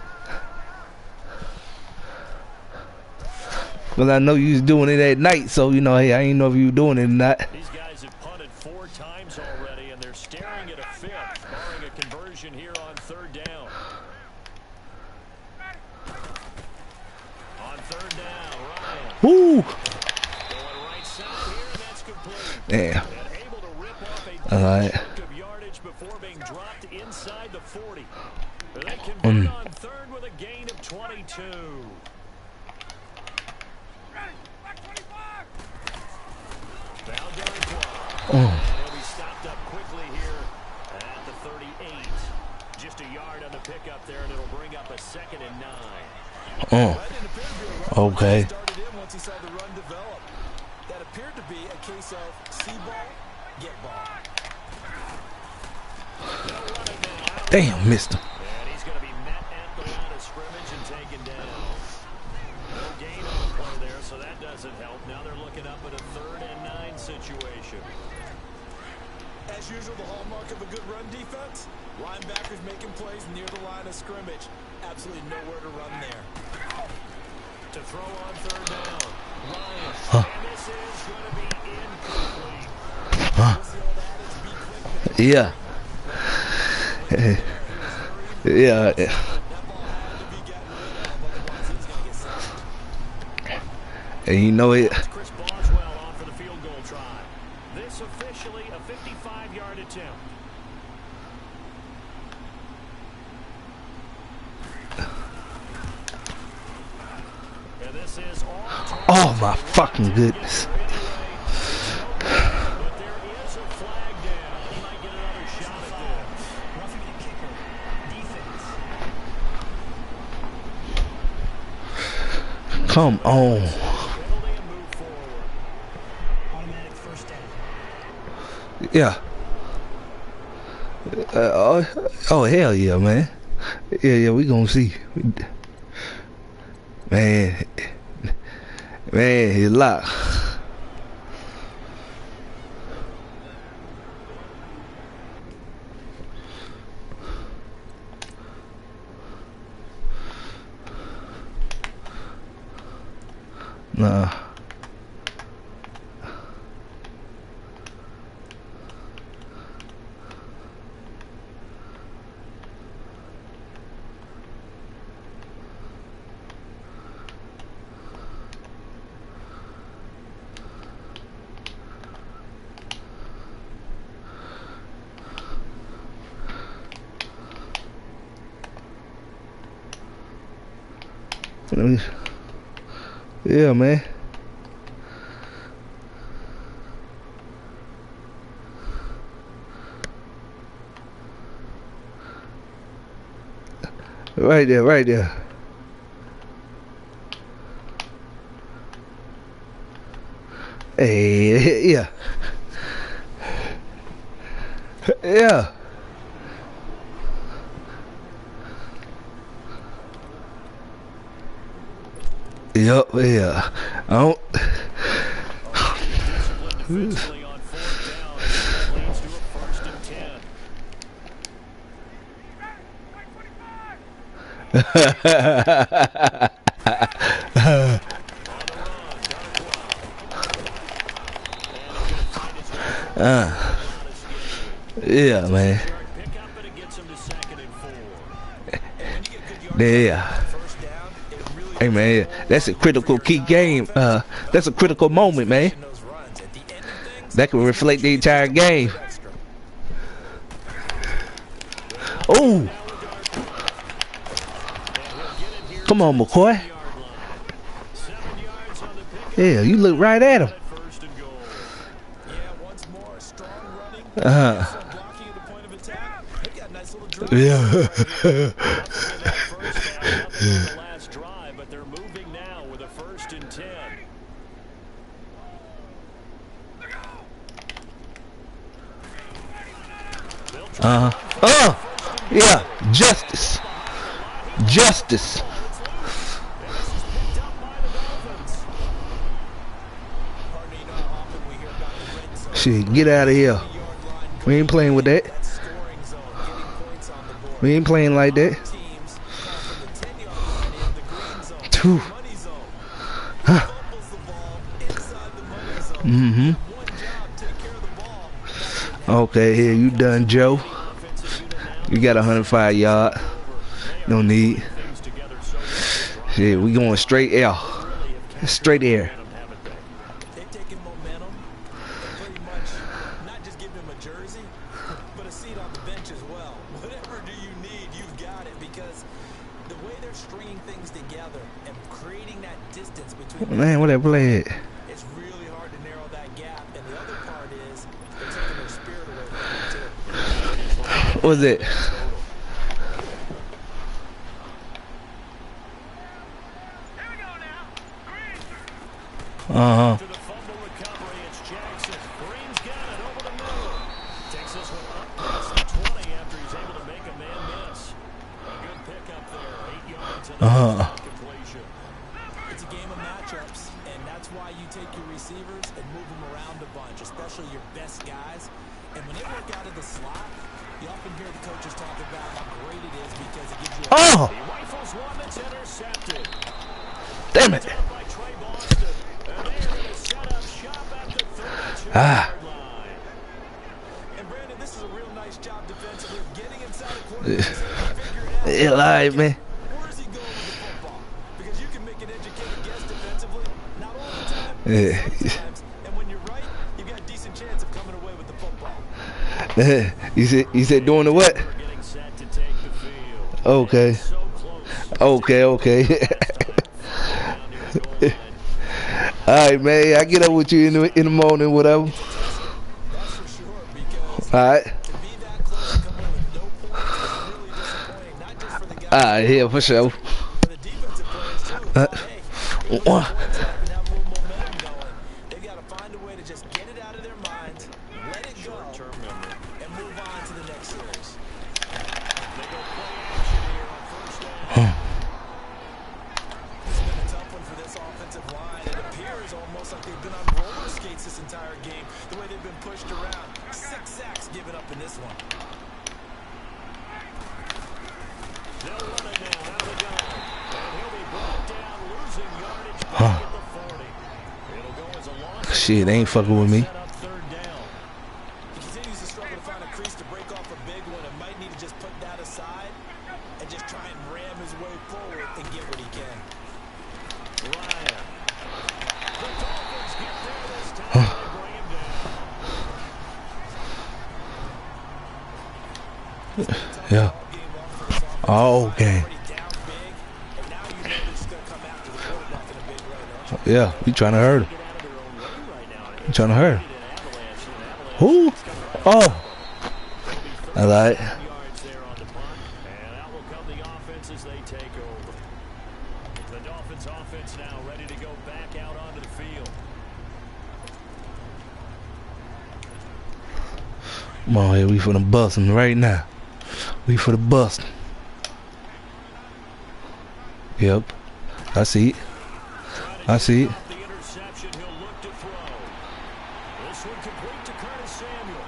Because I know you was doing it at night, so, you know, hey, I didn't know if you were doing it or not. These guys have punted 4 times already, and they're staring at a 5th, barring a conversion here on 3rd down. On 3rd down, Ryan. Woo! Going right side here, and that's complete. Yeah. And able to rip off a All right. chunk of yardage before being dropped inside the 40. They convert on 3rd with a gain of 22. He'll be stopped up quickly here at the 38. Just a yard on the pickup there, and it'll bring up a 2nd and 9. Okay. Started in once he saw the run develop. That appeared to be a case of see ball, get ball. Damn, missed him. And he's going to be met at the line of scrimmage and taken down. No gain on the play there, so that doesn't help. Now they're looking up at a 3rd and 9 situation. As usual, the hallmark of a good run defense, linebackers making plays near the line of scrimmage. Absolutely nowhere to run there. To throw on 3rd down. Ryan. And this is going to be incomplete. Yeah. Yeah. And you know it. Chris Boswell on for the field goal try. This officially a 55-yard attempt. And this is Oh my fucking goodness. but there is a flag down. He might get another shot at this. Roughing the kicker. Defense. Come on. Penalty and move forward. Automatic first down. Yeah. Oh hell yeah, man. Yeah, we gonna see. Man, he's locked. Nah. Yeah, man. Right there, right there. Hey, yeah. Yeah. Yup, yeah. I don't. Defensively on fourth down, that leads to a 1st and 10. Yeah, man. Pick up and it gets him to 2nd and 4. Yeah. Hey, man, that's a critical key game. That's a critical moment, man. That can reflect the entire game. Oh. Come on, McCoy. Yeah, you look right at him. First and goal. Yeah, once more, strong running. Uh-huh. Blocking at the point of attack. They've got a nice little drive. Yeah. First down, nothing on the last drive, but they're moving now with a 1st and 10. Yeah. Justice. Justice. Shit, get out of here. We ain't playing with that. We ain't playing like that. Two. Huh. Mm-hmm. Okay, here, you done, Joe. You got 105 yards. No need. Shit, we going straight air. Straight air. They've taken momentum and pretty much not just giving him a jersey, but a seat on the bench as well. Whatever do you need, you've got it, because the way they're stringing things together and creating that distance between Man, what that play at? it's really hard to narrow that gap. And the other part is they're taking their spirit away from them too. What was it? Uh-huh. To the fumble recovery, it's Jackson. Green's got it over the middle. Takes this one up past the 20 after he's able to make a man miss. A good pickup there, 8 yards and a completion. It's a game of matchups, and that's why you take your receivers and move them around a bunch, especially your best guys. And when they work out of the slot, you often hear the coaches talk about how great it is because it gives you a Oh! He rifles one that's intercepted. Damn it. Down by Trey Boston. And they're going to set up shop at the 32-yard Ah. line. And Brandon, this is a real nice job defensively of getting inside the quarterback and figuring out Yeah, live, man. where is he going with the football. Because you can make an educated guess defensively, not all the time, Yeah. sometimes. And when you're right, you've got a decent chance of coming away with the football. You said doing the what? Getting set to take the field. Okay. So close. Okay. Alright, man. I get up with you in the morning, whatever. That's for sure, because Alright. to be that close and come away with no points is really disappointing, not just for the guys, Alright, yeah, for sure. for the defensive players too. Hey, we get One. points up and have a little momentum going. They've got to find a way to just get it out of their minds, let it go, and move on to the next series. They go play action here on 1st down. This has been a tough one for this offensive line. It appears almost like they've been on roller skates this entire game, the way they've been pushed around. 6 sacks given up in this one. They'll run it now out of the gun. And he'll be brought down, losing yardage back at the 40. It'll go as a long Shit, they ain't fucking with me. set up 3rd down. He continues to struggle to find a crease to break off a big one and might need to just put that aside and just try and ram his way forward and get what he can. Ryan. The Dolphins get there this time. They bring him down. Yeah. All game long for this offense. Oh, okay. Already down big, and now you know they're just going to come Yeah, we trying to hurt him. We trying to hurt him. Who? Oh. I like. And out will come the offense as they take over. The Dolphins offense now ready to go back out onto the field. Come on here, we for the busting right now. We for the busting. Yep. I see it. I see it. The interception, he'll look to throw. This one complete to Curtis Samuel.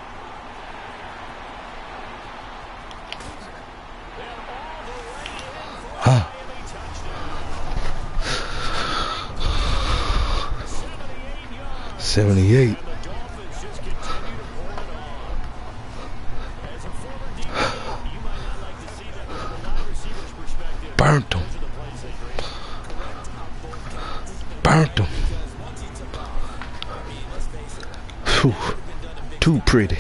And all the way in for a Miami touchdown. 78 yards. 78. And the Dolphins just continue to pour it on. As a former DB, you might not like to see that, but from a wide receiver's perspective, Burnt him. those are the plays they dream. Burnt him. Whew. Too pretty.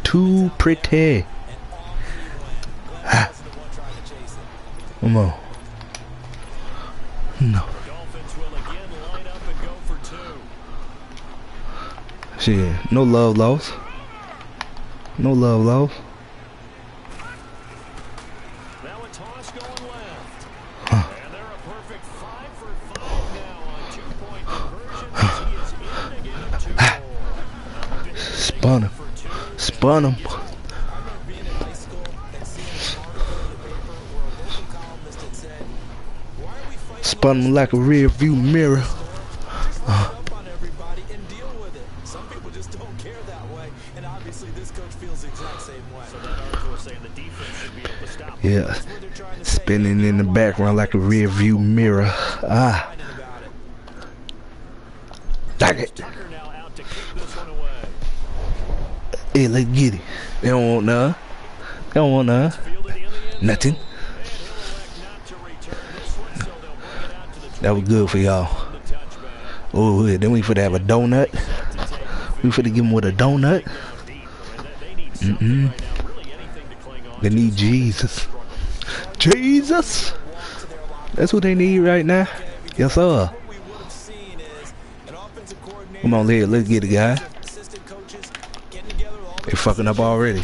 Too pretty. Ah. Come on. No. Dolphins will again line up and go for two. Shit. No love lost. No love lost. Now a toss going left. And they're a perfect 5 for 5 now on 2-point conversions as he is in to get him 2 more. Spun him. Spun him. Spun him like a rear view mirror. Up on everybody and deal with it. Some people just don't care that way, and obviously this coach feels the exact same way. So that article was saying the defense should be able to stop. Yeah. That's what they're trying to say. Spinning in the background like a rear view mirror. Ah. Whining about it. Like it. Tucker now out to kick this one away. Hey, let's get it. They don't want none. They don't want none. Fielded in the end. Nothing. And he'll elect not to return this one, so they'll bring it out to the That was good for y'all. 20 on the touchback. Oh, yeah. Then we finna have a donut. We finna give them with a donut. Deep. I mean, they need something right now, really anything to cling on They to. need Jesus. Jesus. That's what they need right now. Yes, sir. What we would have seen is an offensive coordinator, Come on, let's get it, guys. assistant coaches getting together, all They fucking up already.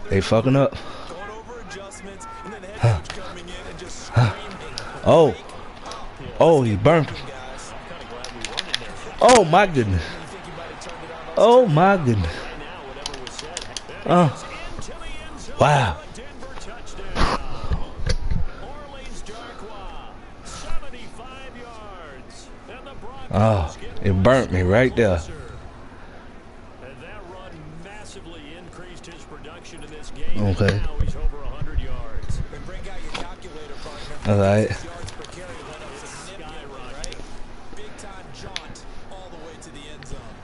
They fucking up. going over adjustments, and then the head coach coming in and just screaming. Oh. Oh, he burnt him. Oh, my goodness. Oh, my goodness. Wow. Denver touchdown. Orleans Darkwa, 75 yards. And the Broncos Oh, it burnt me right there. And that run massively increased his production in this game. Okay. Now he's over 100 yards. And bring out your calculator, partner. All right. Yards per carry went up significantly, right? Big time jaunt all the way to the end zone.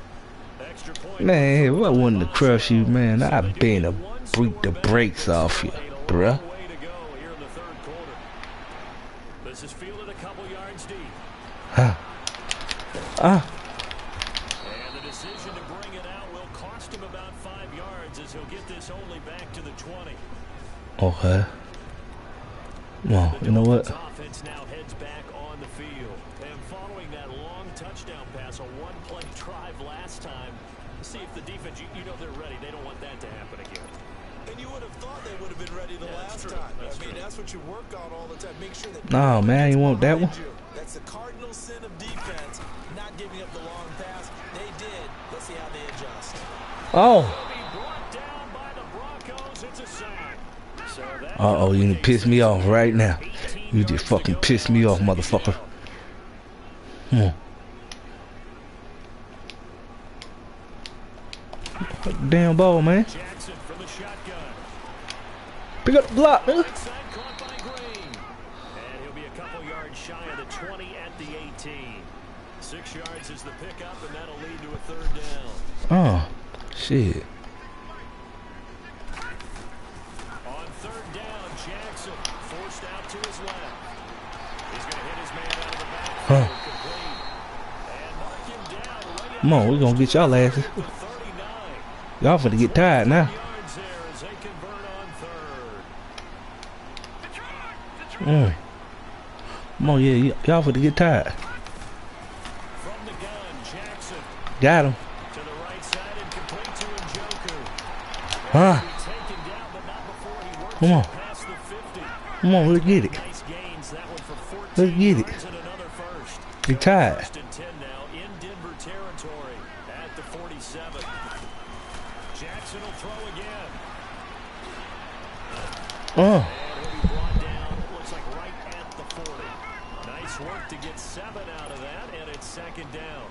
Extra point. Man, if I wanted to crush you, man, I'd been to break the brakes off you, bruh. Way to go here in the third quarter. This is fielded a couple yards deep. Ah. And the decision to bring it out will cost him about 5 yards as he'll get this only back to the 20. Okay. Come on, you know what? Offense now heads back on the field. And following that long touchdown pass, a one-play drive last time, see if the defense, you know they're ready. They don't want that to happen again. And you would have thought they would have been ready the last true. time. That's I mean, true. that's what you work on all the time. Make sure that Nah, man, you want that one? That's the cardinal sin of defense, not giving up the long pass. They did. Let's see how they adjust. Oh. Be brought down by the Broncos. It's a sack. So that Uh-oh, you done pissed me off right now. You just fucking pissed me off, motherfucker. Come on. Damn ball, man. Jackson from the shotgun. Pick up the block, nigga. Outside caught by Green. And he'll be a couple yards shy of the 20 at the 18. 6 yards is the pickup, and that'll lead to a third down. Oh, shit. On third down, Jackson forced out to his left. He's going to hit his man out of the backfield. Complete. And mark him down right Come on, we're gonna get y'all asses. at 39. Y'all finna get tired now. Yards there as they convert on third. Come on, yeah, y'all finna get tired. Jackson Got him. to the right side and complete to Njoku. Huh? Taken down, but not before he works Come on. past the 50. Come on, let's get it. Nice gains. That one for 14 Let's get it. yards and another first. They tied. First and 10 now in Denver territory at the 47. Jackson will throw again. And he'll be brought down, looks like right at the 40. Nice work to get 7 out of that, and it's second down.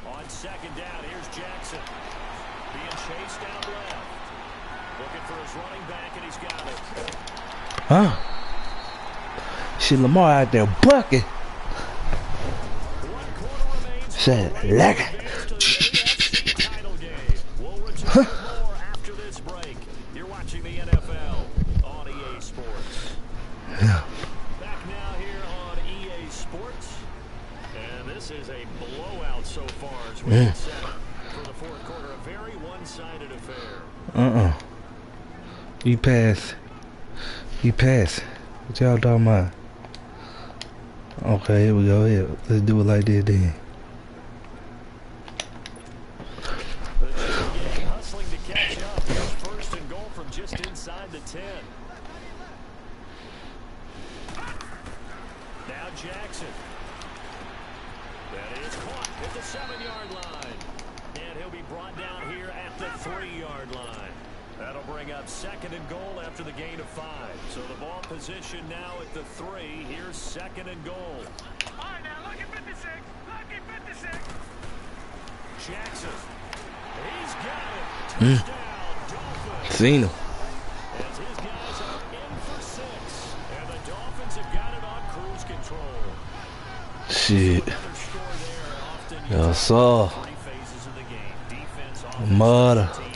On second down, here's Jackson. Being chased out left. Looking for his running back, and he's got it. Huh? Shit, Lamar out there bucking. 1 quarter remains. Said, like it. Title game. We'll return with more after this break. You're watching the NFL on EA Sports. Back now here on EA Sports. And this is a blowout so far as we get set for the fourth quarter. A very one-sided affair. He passed. He passed. What y'all talking about? Okay, here we go. Here, let's do it like this then. The Chiefs hustling to catch up. Here's first and goal from just inside the 10. Now Jackson. That is caught at the 7-yard line. And he'll be brought down here at the 3-yard line. That'll bring up second and goal after the gain of 5. So the ball position now at the 3. Here's second and goal. All right, now look at 56. Look at 56. Jackson. He's got it. Touchdown, Dolphins. Seen him. As his guys are in for 6. And the Dolphins have got it on cruise control. Shit. Another score there. Often Yo, so. 3 phases of the game. Defense, offense, Murder. teams.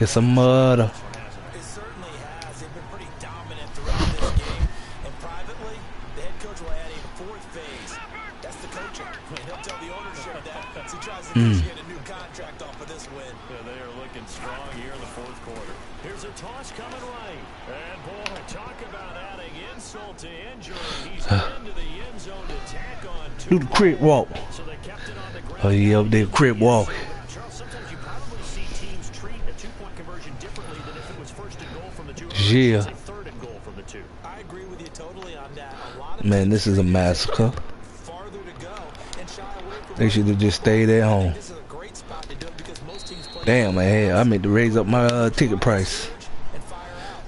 It's a murder. It certainly has. They've been pretty dominant throughout this game. And privately, the head coach will add a 4th phase. That's the coaching. And he'll tell the ownership that as he tries to get a new contract off of this win. Yeah, they are looking strong here in the fourth quarter. Here's a toss coming right. And boy, talk about adding insult to injury. He's into the end zone to tack on 2. Do the crib walk. So they kept it on the ground. Oh, yeah, up there, crib walk. Charles, sometimes you probably see teams treat a 2-point conversion differently than if it was first and goal from the 2. Yeah. It's a third and goal from the 2. I agree with you totally on that. A lot of Man, this is a massacre. farther to go and shy away from They should have just stayed at home. This is a great spot to do it because most teams play Damn, man, I meant to raise up my ticket price. and fire out.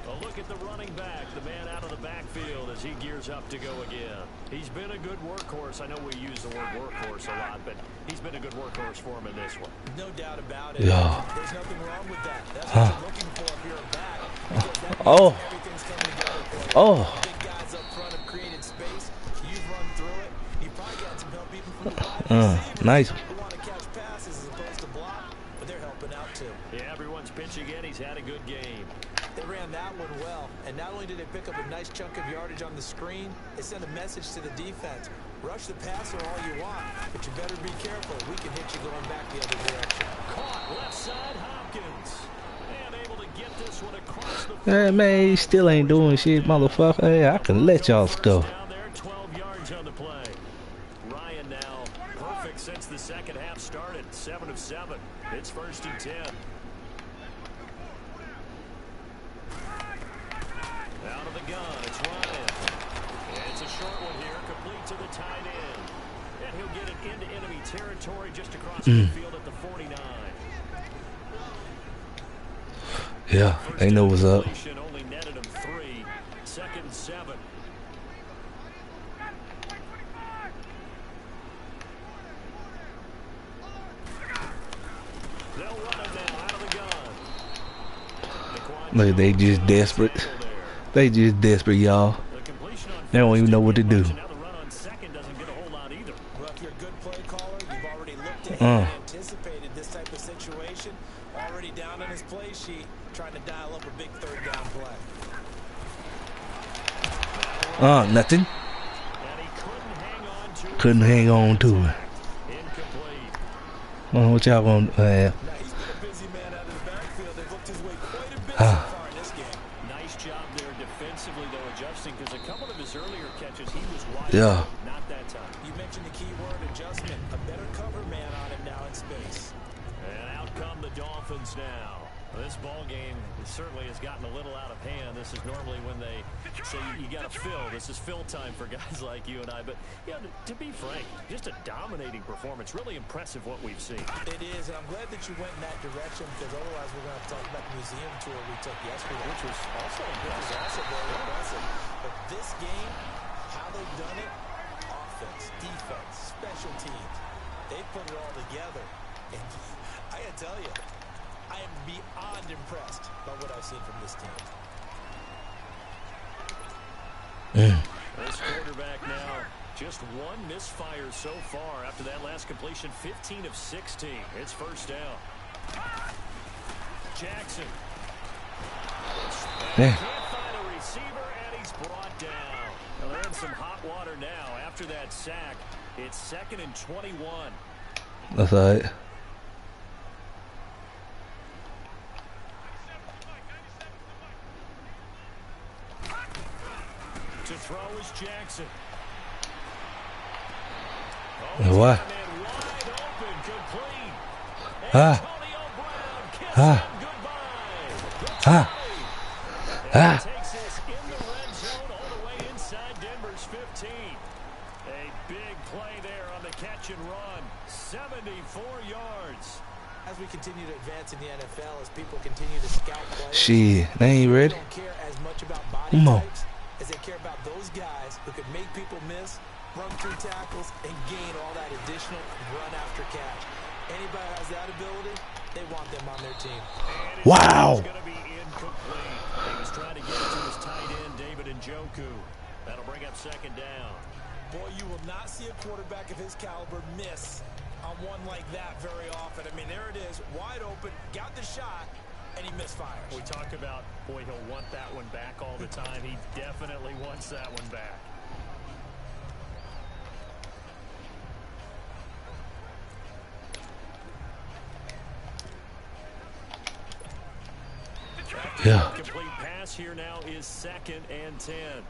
A look at the running back, the man out of the backfield as he gears up to go again. He's been a good workhorse. I know we use the word workhorse a lot, but he's been a good workhorse for him in this one. No doubt about it. Yeah. There's nothing wrong with that. That's what you're looking for if you're a back. Because that means Oh. everything's coming together for you. Oh. Big guys up front have created space. You've run through it. You probably got some help even from the wide receivers Nice. who want to catch passes as opposed to block, but they're helping out too. Yeah, everyone's pitching in. He's had a good game. They ran that one well, and not only did they pick up a nice chunk of yardage on the screen, they sent a message to the defense. Rush the passer all you want, but you better be careful. We can hit you going back the other direction. Caught left side Hopkins. And able to get this one across the Hey, man, he still ain't doing shit, motherfucker. Hey, I can let y'all go. down there, 12 yards on the play. Ryan now perfect since the second half started. 7 of 7. It's first and 10. Out of the gun, it's Ryan. And it's a short one here, complete to the tight end. And he'll get it into enemy territory just across the field at the 49. Yeah, they know what's up. Completion only netted him 3. Second and 7. They'll run it now out of the gun. Look, they just desperate. They just desperate, y'all. The completion on They don't even know what to do. now the run on second doesn't get a whole lot either. Well, if you're a good play caller, you've already looked ahead and anticipated this type of situation. Already down on his play sheet, trying to dial up a big third down play. Nothing. And he couldn't hang on to it. Couldn't hang on to it. Incomplete. What y'all gonna have? Now, he's been a busy man out of the backfield. worked his way quite a bit so far in this game. Nice job there defensively, though, adjusting, because a couple of his earlier catches, he was wide. Yeah. Not that time. You mentioned the key word, adjustment. A better cover man on him now in space. And out come the Dolphins now. This ball game certainly has gotten a little out of hand. This is normally when they say you got to fill. This is fill time for guys like you and I. But, you know, to be frank, just a dominating performance. Really impressive what we've seen. It is, and I'm glad that you went in that direction, because otherwise we're going to have to talk about the museum tour we took yesterday, which was also very impressive. But this game, how they've done it, offense, defense, special teams, they put it all together. And I got to tell you, I am beyond impressed by what I've seen from this team. This quarterback now, just one misfire so far after that last completion, 15 of 16. It's first down. Jackson. Yeah. Can't find a receiver, and he's brought down. Well, they're in some hot water now after that sack. It's 2nd and 21. That's all right. To throw is Jackson. What? Wide open, complete. Antonio Brown kisses him goodbye. And takes this in the red zone all the way inside Denver's 15. A big play there on the catch and run. 74 yards. As we continue to advance in the NFL, as people continue to scout players, Shit, they ain't they ready. don't care as much about body Come on. types as they care about those guys who could make people miss, run through tackles, and gain all that additional run after catch. Anybody who has that ability, they want them on their team. Wow. It's going to be incomplete. He was trying to get it to his tight end, David Njoku. That'll bring up 2nd down. Boy, you will not see a quarterback of his caliber miss on one like that very often. I mean, there it is, wide open, got the shot, and he misfires. We talk about, boy, he'll want that one back all the time. He definitely wants that one back. Yeah. Complete pass here now is 2nd and 10.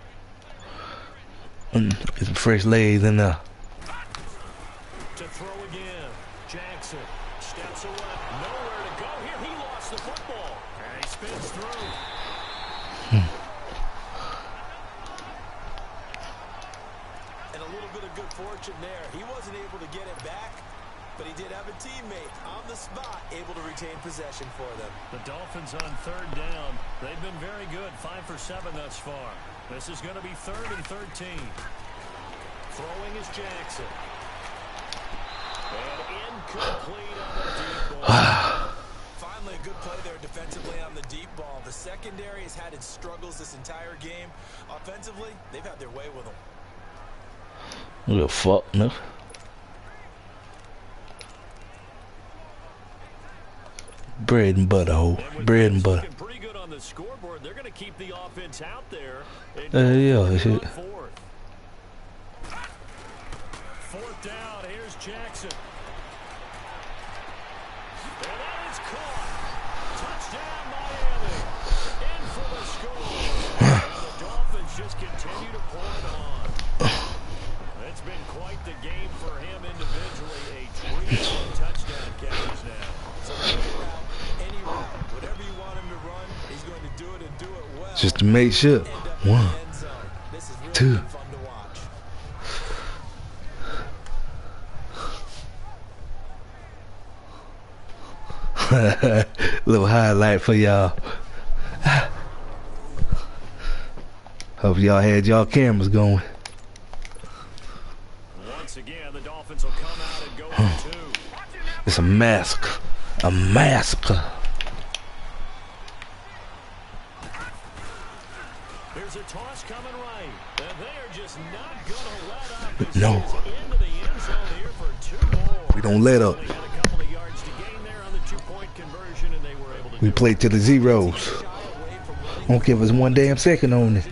Get some fresh legs in there. To throw again. Jackson steps away. Nowhere to go here. He lost the football. And he spins through. And a little bit of good fortune there. He wasn't able to get it back, but he did have a teammate on the spot able to retain possession for them. The Dolphins on 3rd down. They've been very good. 5 for 7 thus far. This is going to be 3rd and 13. Throwing is Jackson. And incomplete on the deep ball. Finally, a good play there defensively on the deep ball. The secondary has had its struggles this entire game. Offensively, they've had their way with them. Who the fuck, no? Bread and butter, ho. Bread and butter. Looking pretty good on the scoreboard. They're going to keep the offense out there. Yeah, shit. 4th down. Here's Jackson. And that is caught. Touchdown, Miami. In for the score. And the Dolphins just continue to pour it on. It's been quite the game for him individually. A trio of touchdown catches now. So any route, whatever you want him to run, he's going to do it and do it well. Just to make sure. End up in the 1, end zone. This is really 2. been fun to watch. Little highlight for y'all. Hope y'all had y'all cameras going. Once again, the Dolphins will come out and go for 2. It's a massacre. A massacre. There's a toss coming right. And they are just not going to let up. This No. is into the end zone here for 2 more. We don't let up. They had a couple of yards to gain there on the 2-point conversion, and they were able to We do play to the zeros. Don't give us one damn second on it.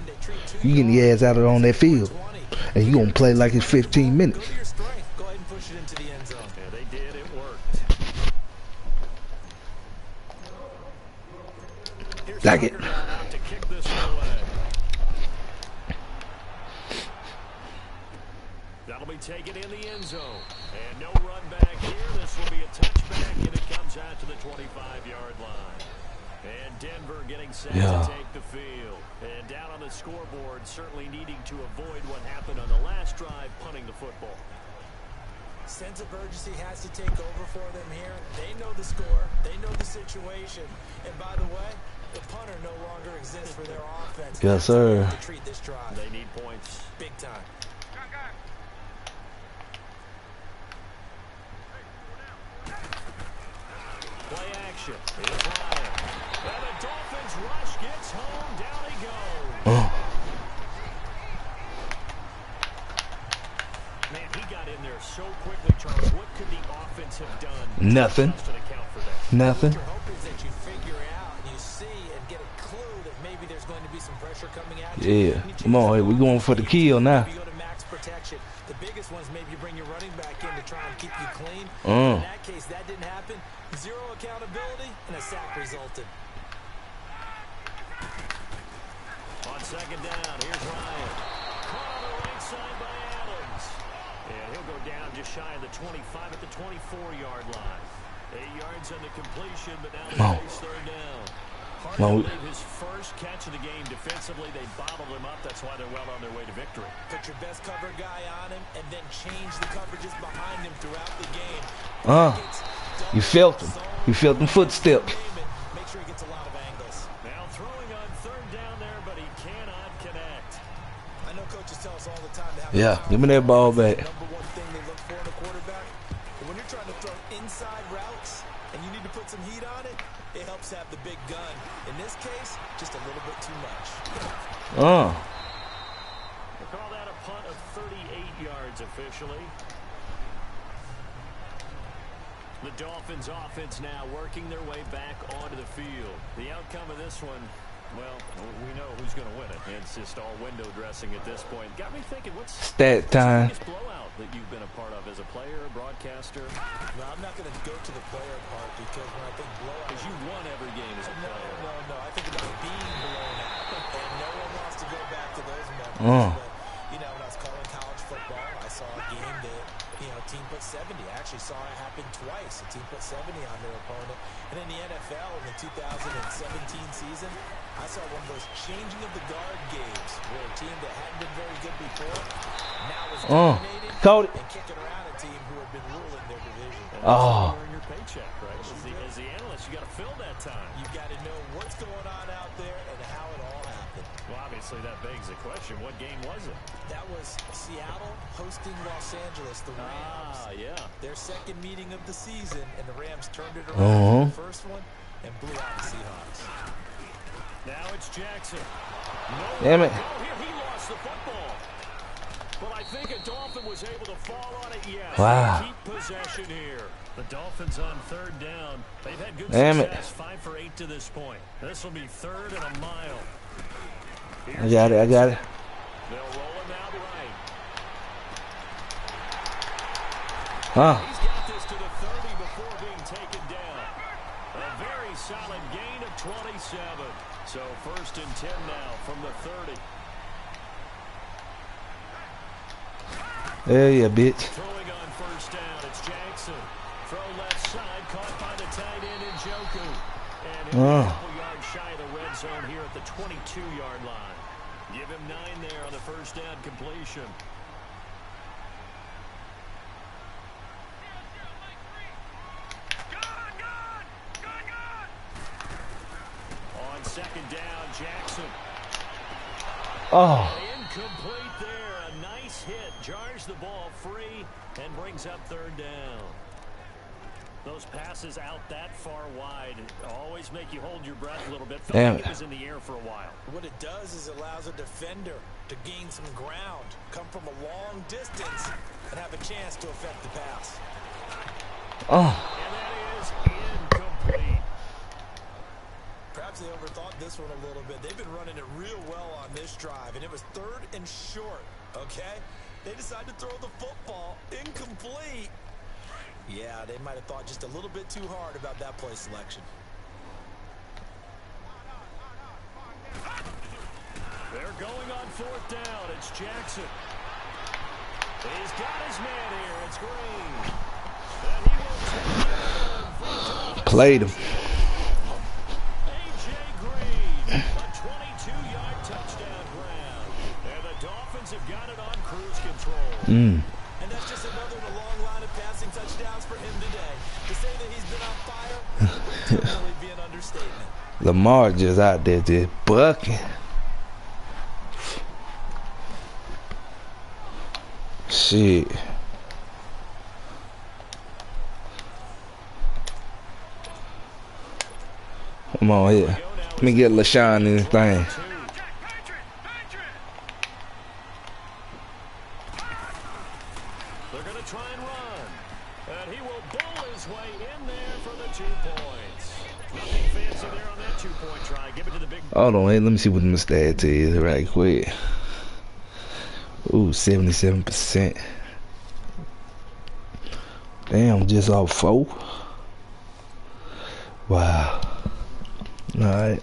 You getting your ass out of on that field. And you gonna play like it's 15 minutes. Go to your strength. Go ahead and push it into the end zone. Yeah, they did. It worked. Like it. Tucker now out to kick this one away. That'll be taken in the end zone. And no run back here. This will be a touchback, and it comes out to the 25-yard line. And Denver getting set to take the field. And down on the scoreboard, certainly needing to avoid what happened on the last drive, punting the football. Sense of urgency has to take over for them here. They know the score. They know the situation. And by the way, the punter no longer exists for their offense. Yes, sir. To treat this drive. They need points. Big time. Play action. Here's Ryan. And the Dolphins rush gets home. Down he goes. Man, he got in there so quickly, Charles. What could the offense have done? Nothing. Just to account for that? Nothing. What you're hoping is that you figure out and you see and get a clue that maybe there's going to be some pressure coming at you. Yeah. Come on, hey, we going for the kill now. You go to max protection. The biggest ones, maybe you bring your running back in to try and keep you clean. In that case, that didn't happen. Zero accountability, and a sack resulted. On second down, here's Ryan. Caught on the right side by Adams. And he'll go down just shy of the 25 at the 24-yard line. 8 yards on the completion, but now they face third down. Hard to believe his first catch of the game defensively. They bottled him up. That's why they're well on their way to victory. Put your best cover guy on him and then change the coverages behind him throughout the game. You felt him. You felt them footsteps. Make sure he gets a lot of angles. Now throwing on third down there, but he cannot connect. I know coaches tell us all the time to have Give me that ball back. The number one thing they look for in a quarterback. But when you're trying to throw inside routes and you need to put some heat on it, it helps have the big gun. In this case, just a little bit too much. They call that a punt of 38 yards officially. The Dolphins offense now working their way back onto the field. The outcome of this one, well, we know who's going to win it. It's just all window dressing at this point. Got me thinking, what's stat time? the biggest blowout that you've been a part of as a player, a broadcaster? No, I'm not going to go to the player part because when I think blowout, Because you won every game as a player. No. I think about being blown out, and no one wants to go back to those memories. But, you know, when I was calling college football, I saw a game that, you know, a team put 70. I actually saw it happen twice. A team put 70 on their opponent. And in the NFL, in the 2017 season, I saw one of those changing of the guard games where a team that hadn't been very good before now was dominating and kicking around a team who had been ruling their division. You earn your paycheck, right? As the analyst, you got to fill that time. You got to know what's going on out there and how it all happened. Well, obviously that begs the question, what game was it? That was Seattle hosting Los Angeles, the Rams. Yeah. Their second meeting of the season, and the Rams turned it around in the first one and blew out the Seahawks. Now it's Jackson. Damn it. Here he lost the football. But I think a Dolphin was able to fall on it, yes. Wow. Keep possession here. The Dolphins on third down. They've had good success, 5 for 8 to this point. This will be third and a mile. I got it. They'll roll him out right. He's got this to the 30 before being taken down. A very solid gain of 27. So first and 10 now from the 30. Yeah, bitch. Throwing on first down, it's Jackson. Throw left side, caught by the tight end in Njoku. And he'll be a couple yards shy of the red zone here at the 22-yard line. Give him 9 there on the first down completion. On second down, Jackson. Incomplete there. A nice hit. Jars the ball free and brings up third down. Those passes out that far wide always make you hold your breath a little bit. Felt like it was in the air for a while. What it does is it allows a defender to gain some ground, come from a long distance, and have a chance to affect the pass. And that is incomplete. Perhaps they overthought this one a little bit. They've been running it real well on this drive, and it was third and short, okay? They decided to throw the football incomplete. Yeah, they might have thought just a little bit too hard about that play selection. going on 4th down. It's Jackson. He's got his man here. It's Green. And he will take it. Played him. A.J. Green, a 22-yard touchdown grab. And the Dolphins have got it on cruise control. And that's just another in a long line of passing touchdowns for him today. To say that he's been on fire would definitely be an understatement. Lamar just out there just bucking. Shit. Come on here. Let me get LaShawn in this thing. They're going to try and run. And he will bowl his way in there for the 2 points. Nothing fancy there on that 2-point try. Give it to the big... Hold on, hey, let me see what the stats is right quick. Ooh, 77%. Damn, just off 4. Wow. Alright.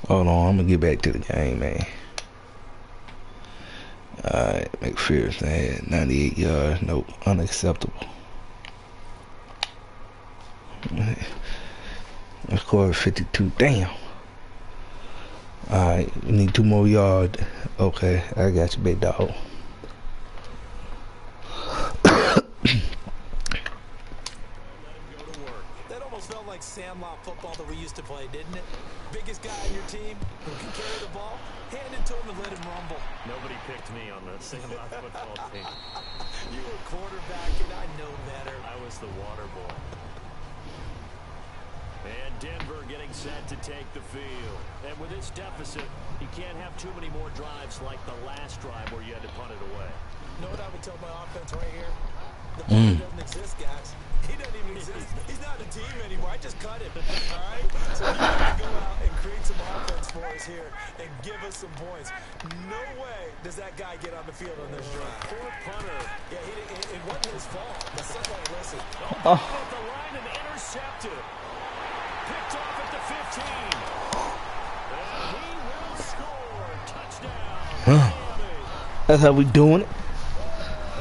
Hold on, I'm gonna get back to the game, man. Alright, McPherson had 98 yards. Nope, unacceptable. Let's score 52. Damn. Alright, we need 2 more yards. Okay, I got you, big dog. That almost felt like Sandlot football that we used to play, didn't it? Biggest guy on your team who can carry the ball, hand it to him and let him rumble. Nobody picked me on the Sandlot football team. You were quarterback, and I know better. I was the water boy. And Denver getting set to take the field. And with this deficit, you can't have too many more drives like the last drive where you had to punt it away. You know what I would tell my offense right here? The play doesn't exist, guys. He doesn't even exist. He's not a team anymore. I just cut him. All right? So you got to go out and create some offense for us here and give us some points. No way does that guy get on the field on this drive. Poor punter. Yeah, it wasn't his fault. But somebody listen. At the line and intercepted. Picked off at the 15. And he will score. Touchdown. Miami. That's how we doing it.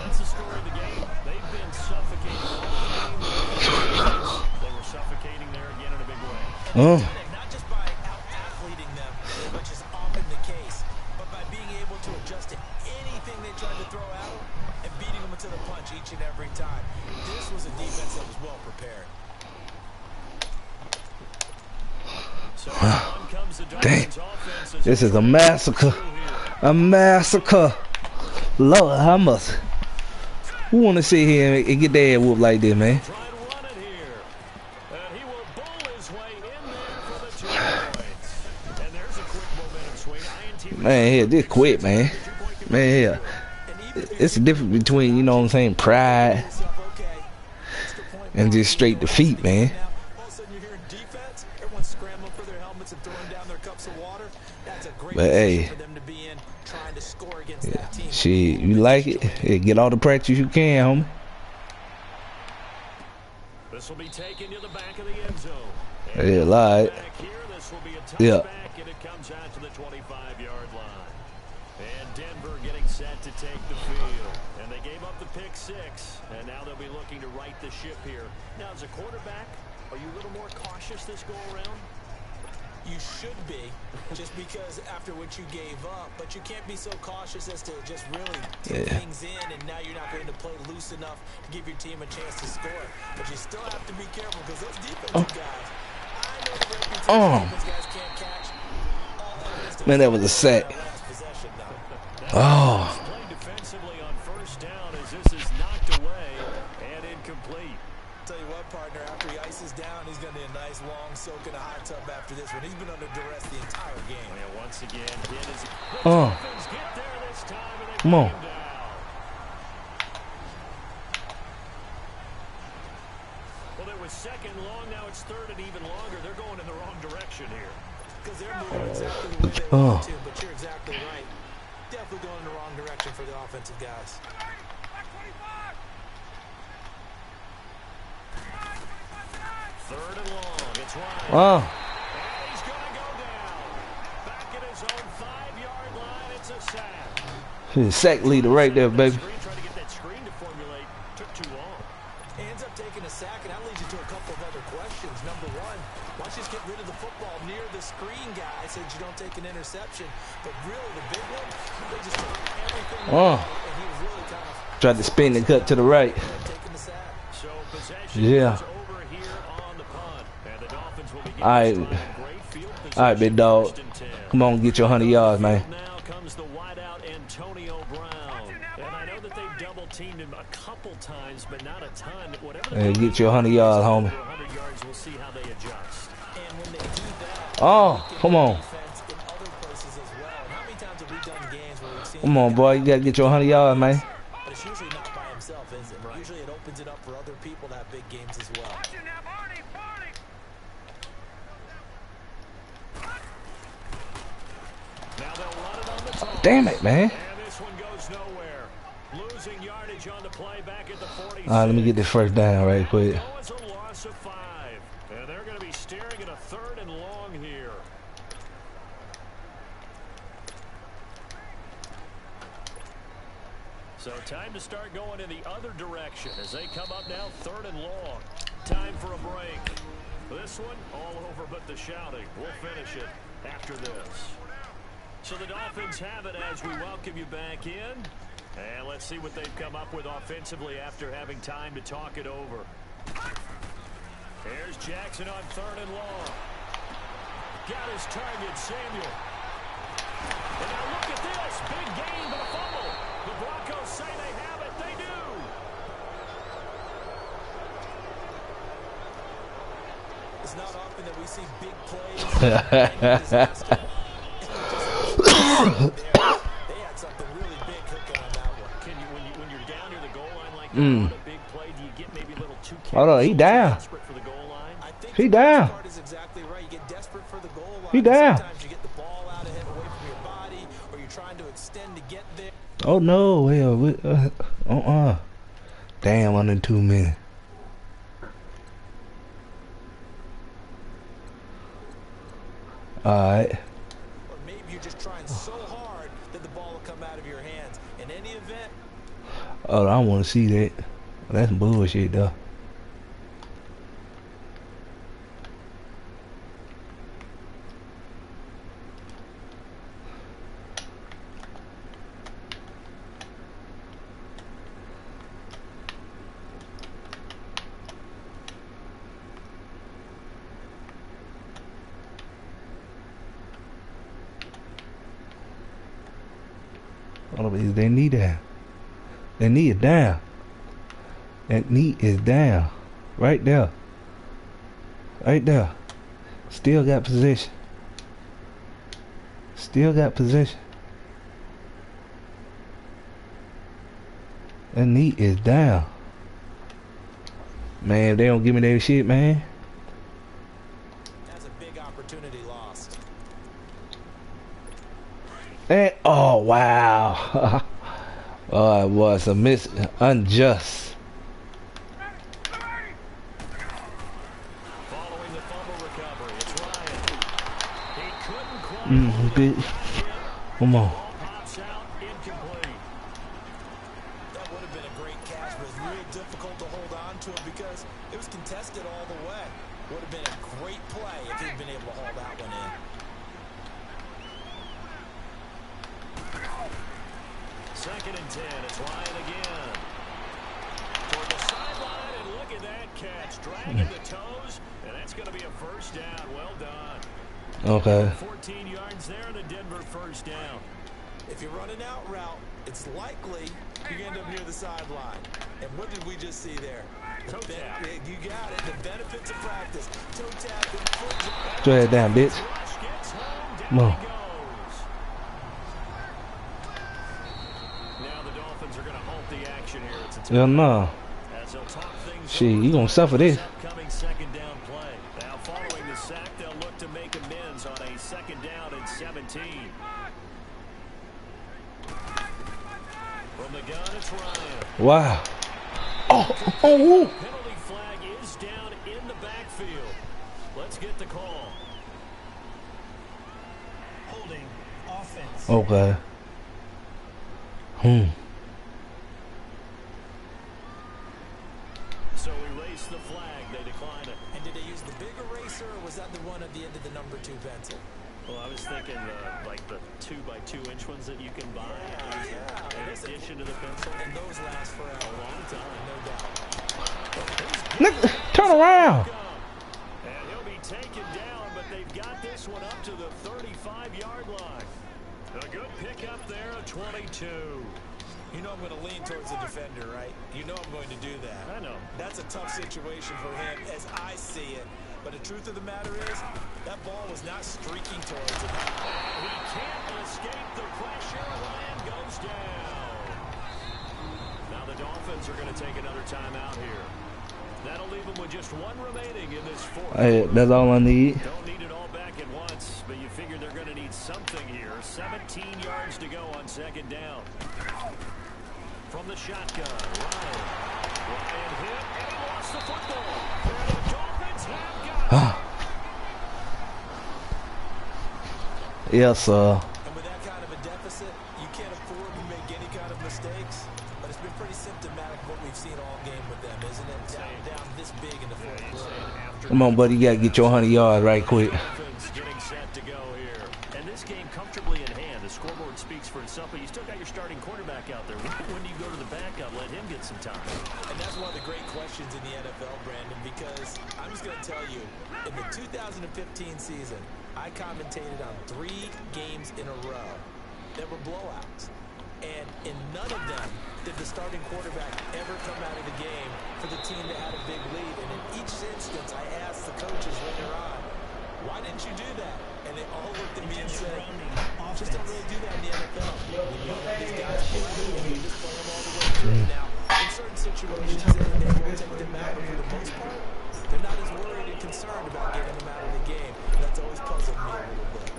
That's the story of the game. They've been suffocating all game. They were suffocating there again in a big way. Not just by out-athleting them, which is often the case, but by being able to adjust to anything they tried to throw at them and beating them to the punch each and every time. This was a defense that was well prepared. So on comes the Dolphins offense. This is a massacre. A massacre. Lord, how much? Who want to sit here and get their ass whooped like this, man? Try and run it here. And he will bowl his way in there for the 2 points. And there's a quick momentum swing. Man, here, this quick, man. Man, here. It's the difference between, you know what I'm saying, pride and just straight defeat, man. But hey, yeah, shit, you like it? Hey, get all the practice you can, homie. This will be taken to the back of the end zone. Yeah, live. This will be a Yeah. touchback, and it comes out to the 25-yard line. And Denver getting set to take the field. And they gave up the pick 6, and now they'll be looking to right the ship here. Now, as a quarterback, are you a little more cautious this go-around? You should be, just because after what you gave up, but you can't be so cautious as to just really take things in, and now you're not going to play loose enough to give your team a chance to score. But you still have to be careful because those defensive guys, I know the reputation those guys can't catch. Man, that was a sack. Oh. Playing defensively on first down as this is knocked away and incomplete. Tell you what, partner, after he ices down, he's going to need a nice long soak in a hot tub after this one. He's been under duress the entire game. And once again, hit his Oh. Dolphins get there this time and they Come on. bring him down. Well, it was second long, now it's third and even longer. They're going in the wrong direction here. Because they're moving exactly the way they want to, but you're exactly right. Definitely going in the wrong direction for the offensive guys. Third and long. It's Ryan. Oh. And he's going to go down. Back at his own 5-yard line. It's a sack. Sack leader right there, baby. Trying to get that screen to formulate. Took too long. Ends up taking a sack, and that leads you to a couple of other questions. Number one, why don't you just get rid of the football near the screen guy so that you don't take an interception? But really, the big one, they just took everything away, and he was really kind of Tried to spin and cut to the right. taking the sack. So possession Yeah. is over here on the punt. And the Dolphins will begin All right. this drive in great field All right, big dog. position, first and 10. Come on, get your 100 yards, man. Now comes the wideout Antonio Brown. And I know that they've double-teamed him a couple times, but not a ton. Whatever Hey, get your 100 yards, homie. 100 yards, we'll see how they adjust. And when they do that, Oh, come on. defense in other places as well. And how many times have we done games where we've seen Come on, boy. You got to get your 100 yards, man. but it's usually not by himself, is it? Usually it opens it up for other people to have big games as well. Watch it now, Barney, Barney. Now they'll run it on the toss. Damn it, man. And this one goes nowhere. Losing yardage on the play back at the 46. All right, let me get this first down right quick. Oh, it's a loss of 5. And they're going to be staring at a third and long here. So time to start going in the other direction as they come up now third and long. Time for a break. This one all over but the shouting. We'll finish it after this. So the Dolphins have it as we welcome you back in. And let's see what they've come up with offensively after having time to talk it over. Here's Jackson on third and long. Got his target, Samuel. And now look at this. Big gain, but a fumble. The Broncos say they have it. They do. It's not often that we see big plays. Disaster. They had something really big cooking on that one. Can you, when you're down near the goal line like that, on a big play, do you get maybe a little too Hold on, he down. desperate for the goal line? I think He the down. first part is exactly right. You get desperate for the goal line. He down. Sometimes you get the ball out ahead away from your body, or you're trying to extend to get there. Oh, no. Well, damn, under 2 minutes. All right. Or maybe you're just trying so hard that the ball will come out of your hands. In any event, Oh, I don't want to see that. That's bullshit, though. Oh, they need that. That knee is down. That knee is down. Right there. Right there. Still got possession. Still got possession. That knee is down. Man, if they don't give me that shit, man. that's a big opportunity lost. And, oh, wow. Oh, it was a unjust. Following the fumble recovery, it's Ryan. He couldn't quite Bitch. Come on. ball pops out, incomplete. That would have been a great catch, but it's real difficult to hold on to it because it was contested all the way. Would have been a great play if he'd been able to haul that one in. Second and 10, it's Ryan again. Toward the sideline, and look at that catch. Dragging the toes, and that's going to be a first down. Well done. Okay. 14 yards there, and a Denver first down. If you run an out route, it's likely you're going to end up near the sideline. And what did we just see there? Toe tap. You got it. The benefits of practice. Toe tap and foot tap. Throw that down, bitch. Rush gets home, Come down on. he goes. Now the Dolphins are going to halt the action here. It's a time. Hell no. As they'll talk things Shit, over you gonna suffer this. upcoming second down play. Now following the sack, they'll look to make amends on a second down and 17. From the gun, it's Ryan. Wow. Oh. Penalty flag is down in the backfield. field. Let's get the call. Holding. Offense. Okay. So erase the flag. They decline it. And did they use the big eraser, or was that the one at the end of the number 2 pencil? Well, I was thinking like the 2x2-inch ones that you can buy in addition to the pencil. And those last forever. A long time. No doubt. Look, turn around. And he'll be taken down, but they've got this one up to the 35-yard line. A good pickup there, a 22. You know I'm going to lean towards the defender, right? You know I'm going to do that. I know. That's a tough situation for him as I see it. But the truth of the matter is, that ball was not streaking towards him. He can't escape the pressure. Ryan goes down. Now the Dolphins are going to take another timeout here. That'll leave them with just one remaining in this fourth. Hey, that's all I need. Don't need it all back at once, but you figure they're going to need something here. 17 yards to go on second down. From the shotgun, Ryan hit, and he lost the football. And the Dolphins have got it. Yes, sir. And with that kind of a deficit, you can't afford to make any kind of mistakes. But it's been pretty symptomatic of what we've seen all game with them, isn't it? Down this big in the fourth quarter. Come on, buddy. You got to get your 100 yards right quick. Dolphins getting set to go here. And this game comfortably in hand. The scoreboard speaks for itself, but you still got your starting quarterback out there. When do you go to the backup? Let him get some time. And that's one of the great questions in the NFL, Brandon, because I'm just going to tell you, in the 2015 season, I commentated on 3 games in a row that were blowouts. And in none of them did the starting quarterback ever come out of the game for the team that had a big lead. And in each instance, I asked the coaches later on, why didn't you do that? And they all looked at me and said, just don't really do that in the NFL. These guys play and you just play them all the way through. Now, in certain situations, they won't take them out, but for the most part, they're not as worried and concerned about getting them out of the game. And that's always puzzled me a little bit.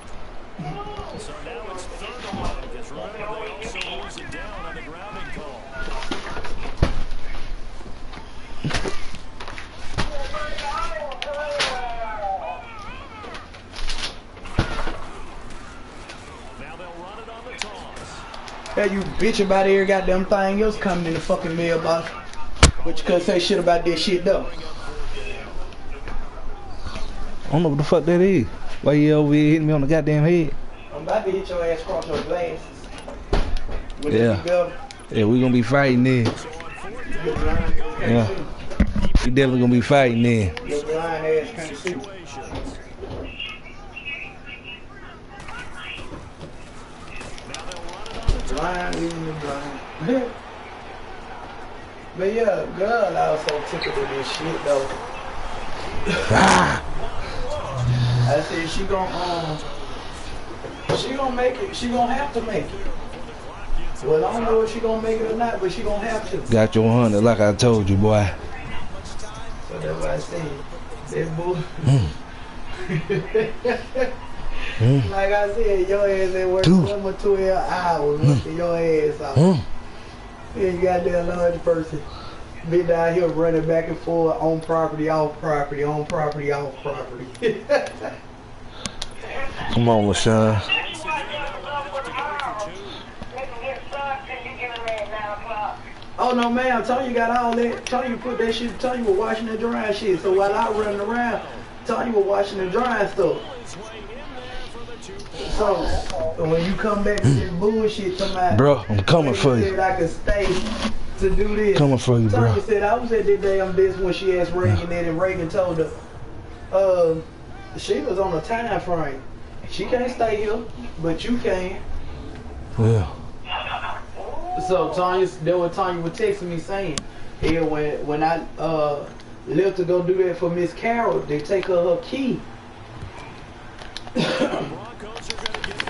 So now it's 3rd and 1, because remember, they also lose it down on the grounding call. Now they'll run it on the toss. Hey, you bitch about every goddamn thing else coming in the fucking mailbox. But you couldn't say shit about this shit though. I don't know what the fuck that is. Why you over here hitting me on the goddamn head? I'm about to hit your ass across your glasses. Would Yeah. that be better? Yeah, we gonna be fighting then. Yeah. We definitely gonna be fighting then. Your blind ass can't see. Blind, leaving me blind. But yeah, girl, I was so tickled with this shit though. I said she gonna make it. She gonna have to make it. Well, I don't know if she gonna make it or not, but she gonna have to. Got your 100 like I told you, boy. So that's what I said. That boy. Like I said, your ass ain't working 1 or 12 hours working your ass off. Yeah, you got that large person. Be down here running back and forth on property, off property, on property, off property. Come on, LaShawn. Oh no, man! Tony got all that. Tony put that shit. Tony was washing and drying shit. So while I running around, Tony was washing and drying stuff. So when you come back to this bullshit, somebody, Bro, I'm coming for you. Said I could stay to do this. Coming for you, bro. Tony said I was at this damn this when she asked Reagan that, and Reagan told her, she was on a time frame. She can't stay here, but you can. Yeah. So Tanya, that what Tanya was texting me saying. Yeah, when I left to go do that for Miss Carol, they take her key.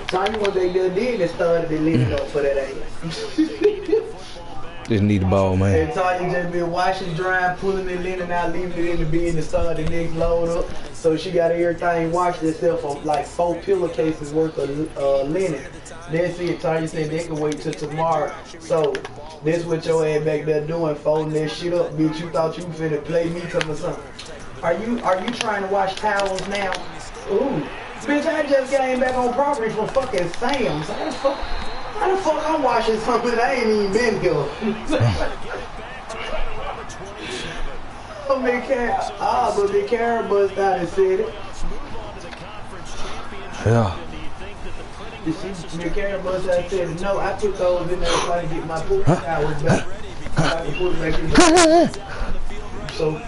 Tanya, what they did, they started to leave it up for that ass. Just need the ball, man. And Tanya just been washing, drying, pulling the linen out, leaving it in the bin and started the next load up. So she got everything washed herself on like 4 pillowcases worth of linen. That's it. Tanya said they can wait till tomorrow. So that's what your ass back there doing, folding that shit up, bitch. You thought you finna play me or something. Are you trying to wash towels now? Ooh. Bitch, I just came back on property from fucking Sam's. How the fuck I'm washing something that I ain't even been here? But the Karen bust out and said it. Yeah. The Karen bust out and said it. No, I put those in there so I can get my pool towels back. So I can put it back in the So,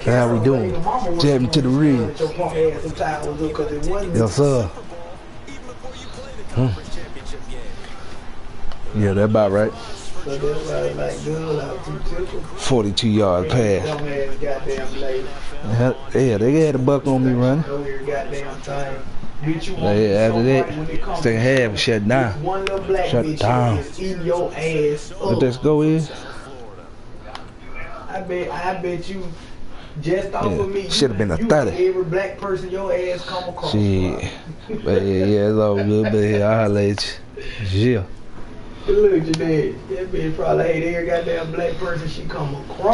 how we doing? Jab me to the ring. Yes, sir. Yeah, that's about right. 42-yard pass. Yeah, they had a buck on me running. Yeah, after that, second half shut down. Shut down. What that score is? I bet you just off of me. Should have been a 30. Every black person your ass come across. Shit. But yeah, it's all good, but yeah, I'll let you. Yeah. Look, your dad. That bitch probably hate every goddamn black person she come across.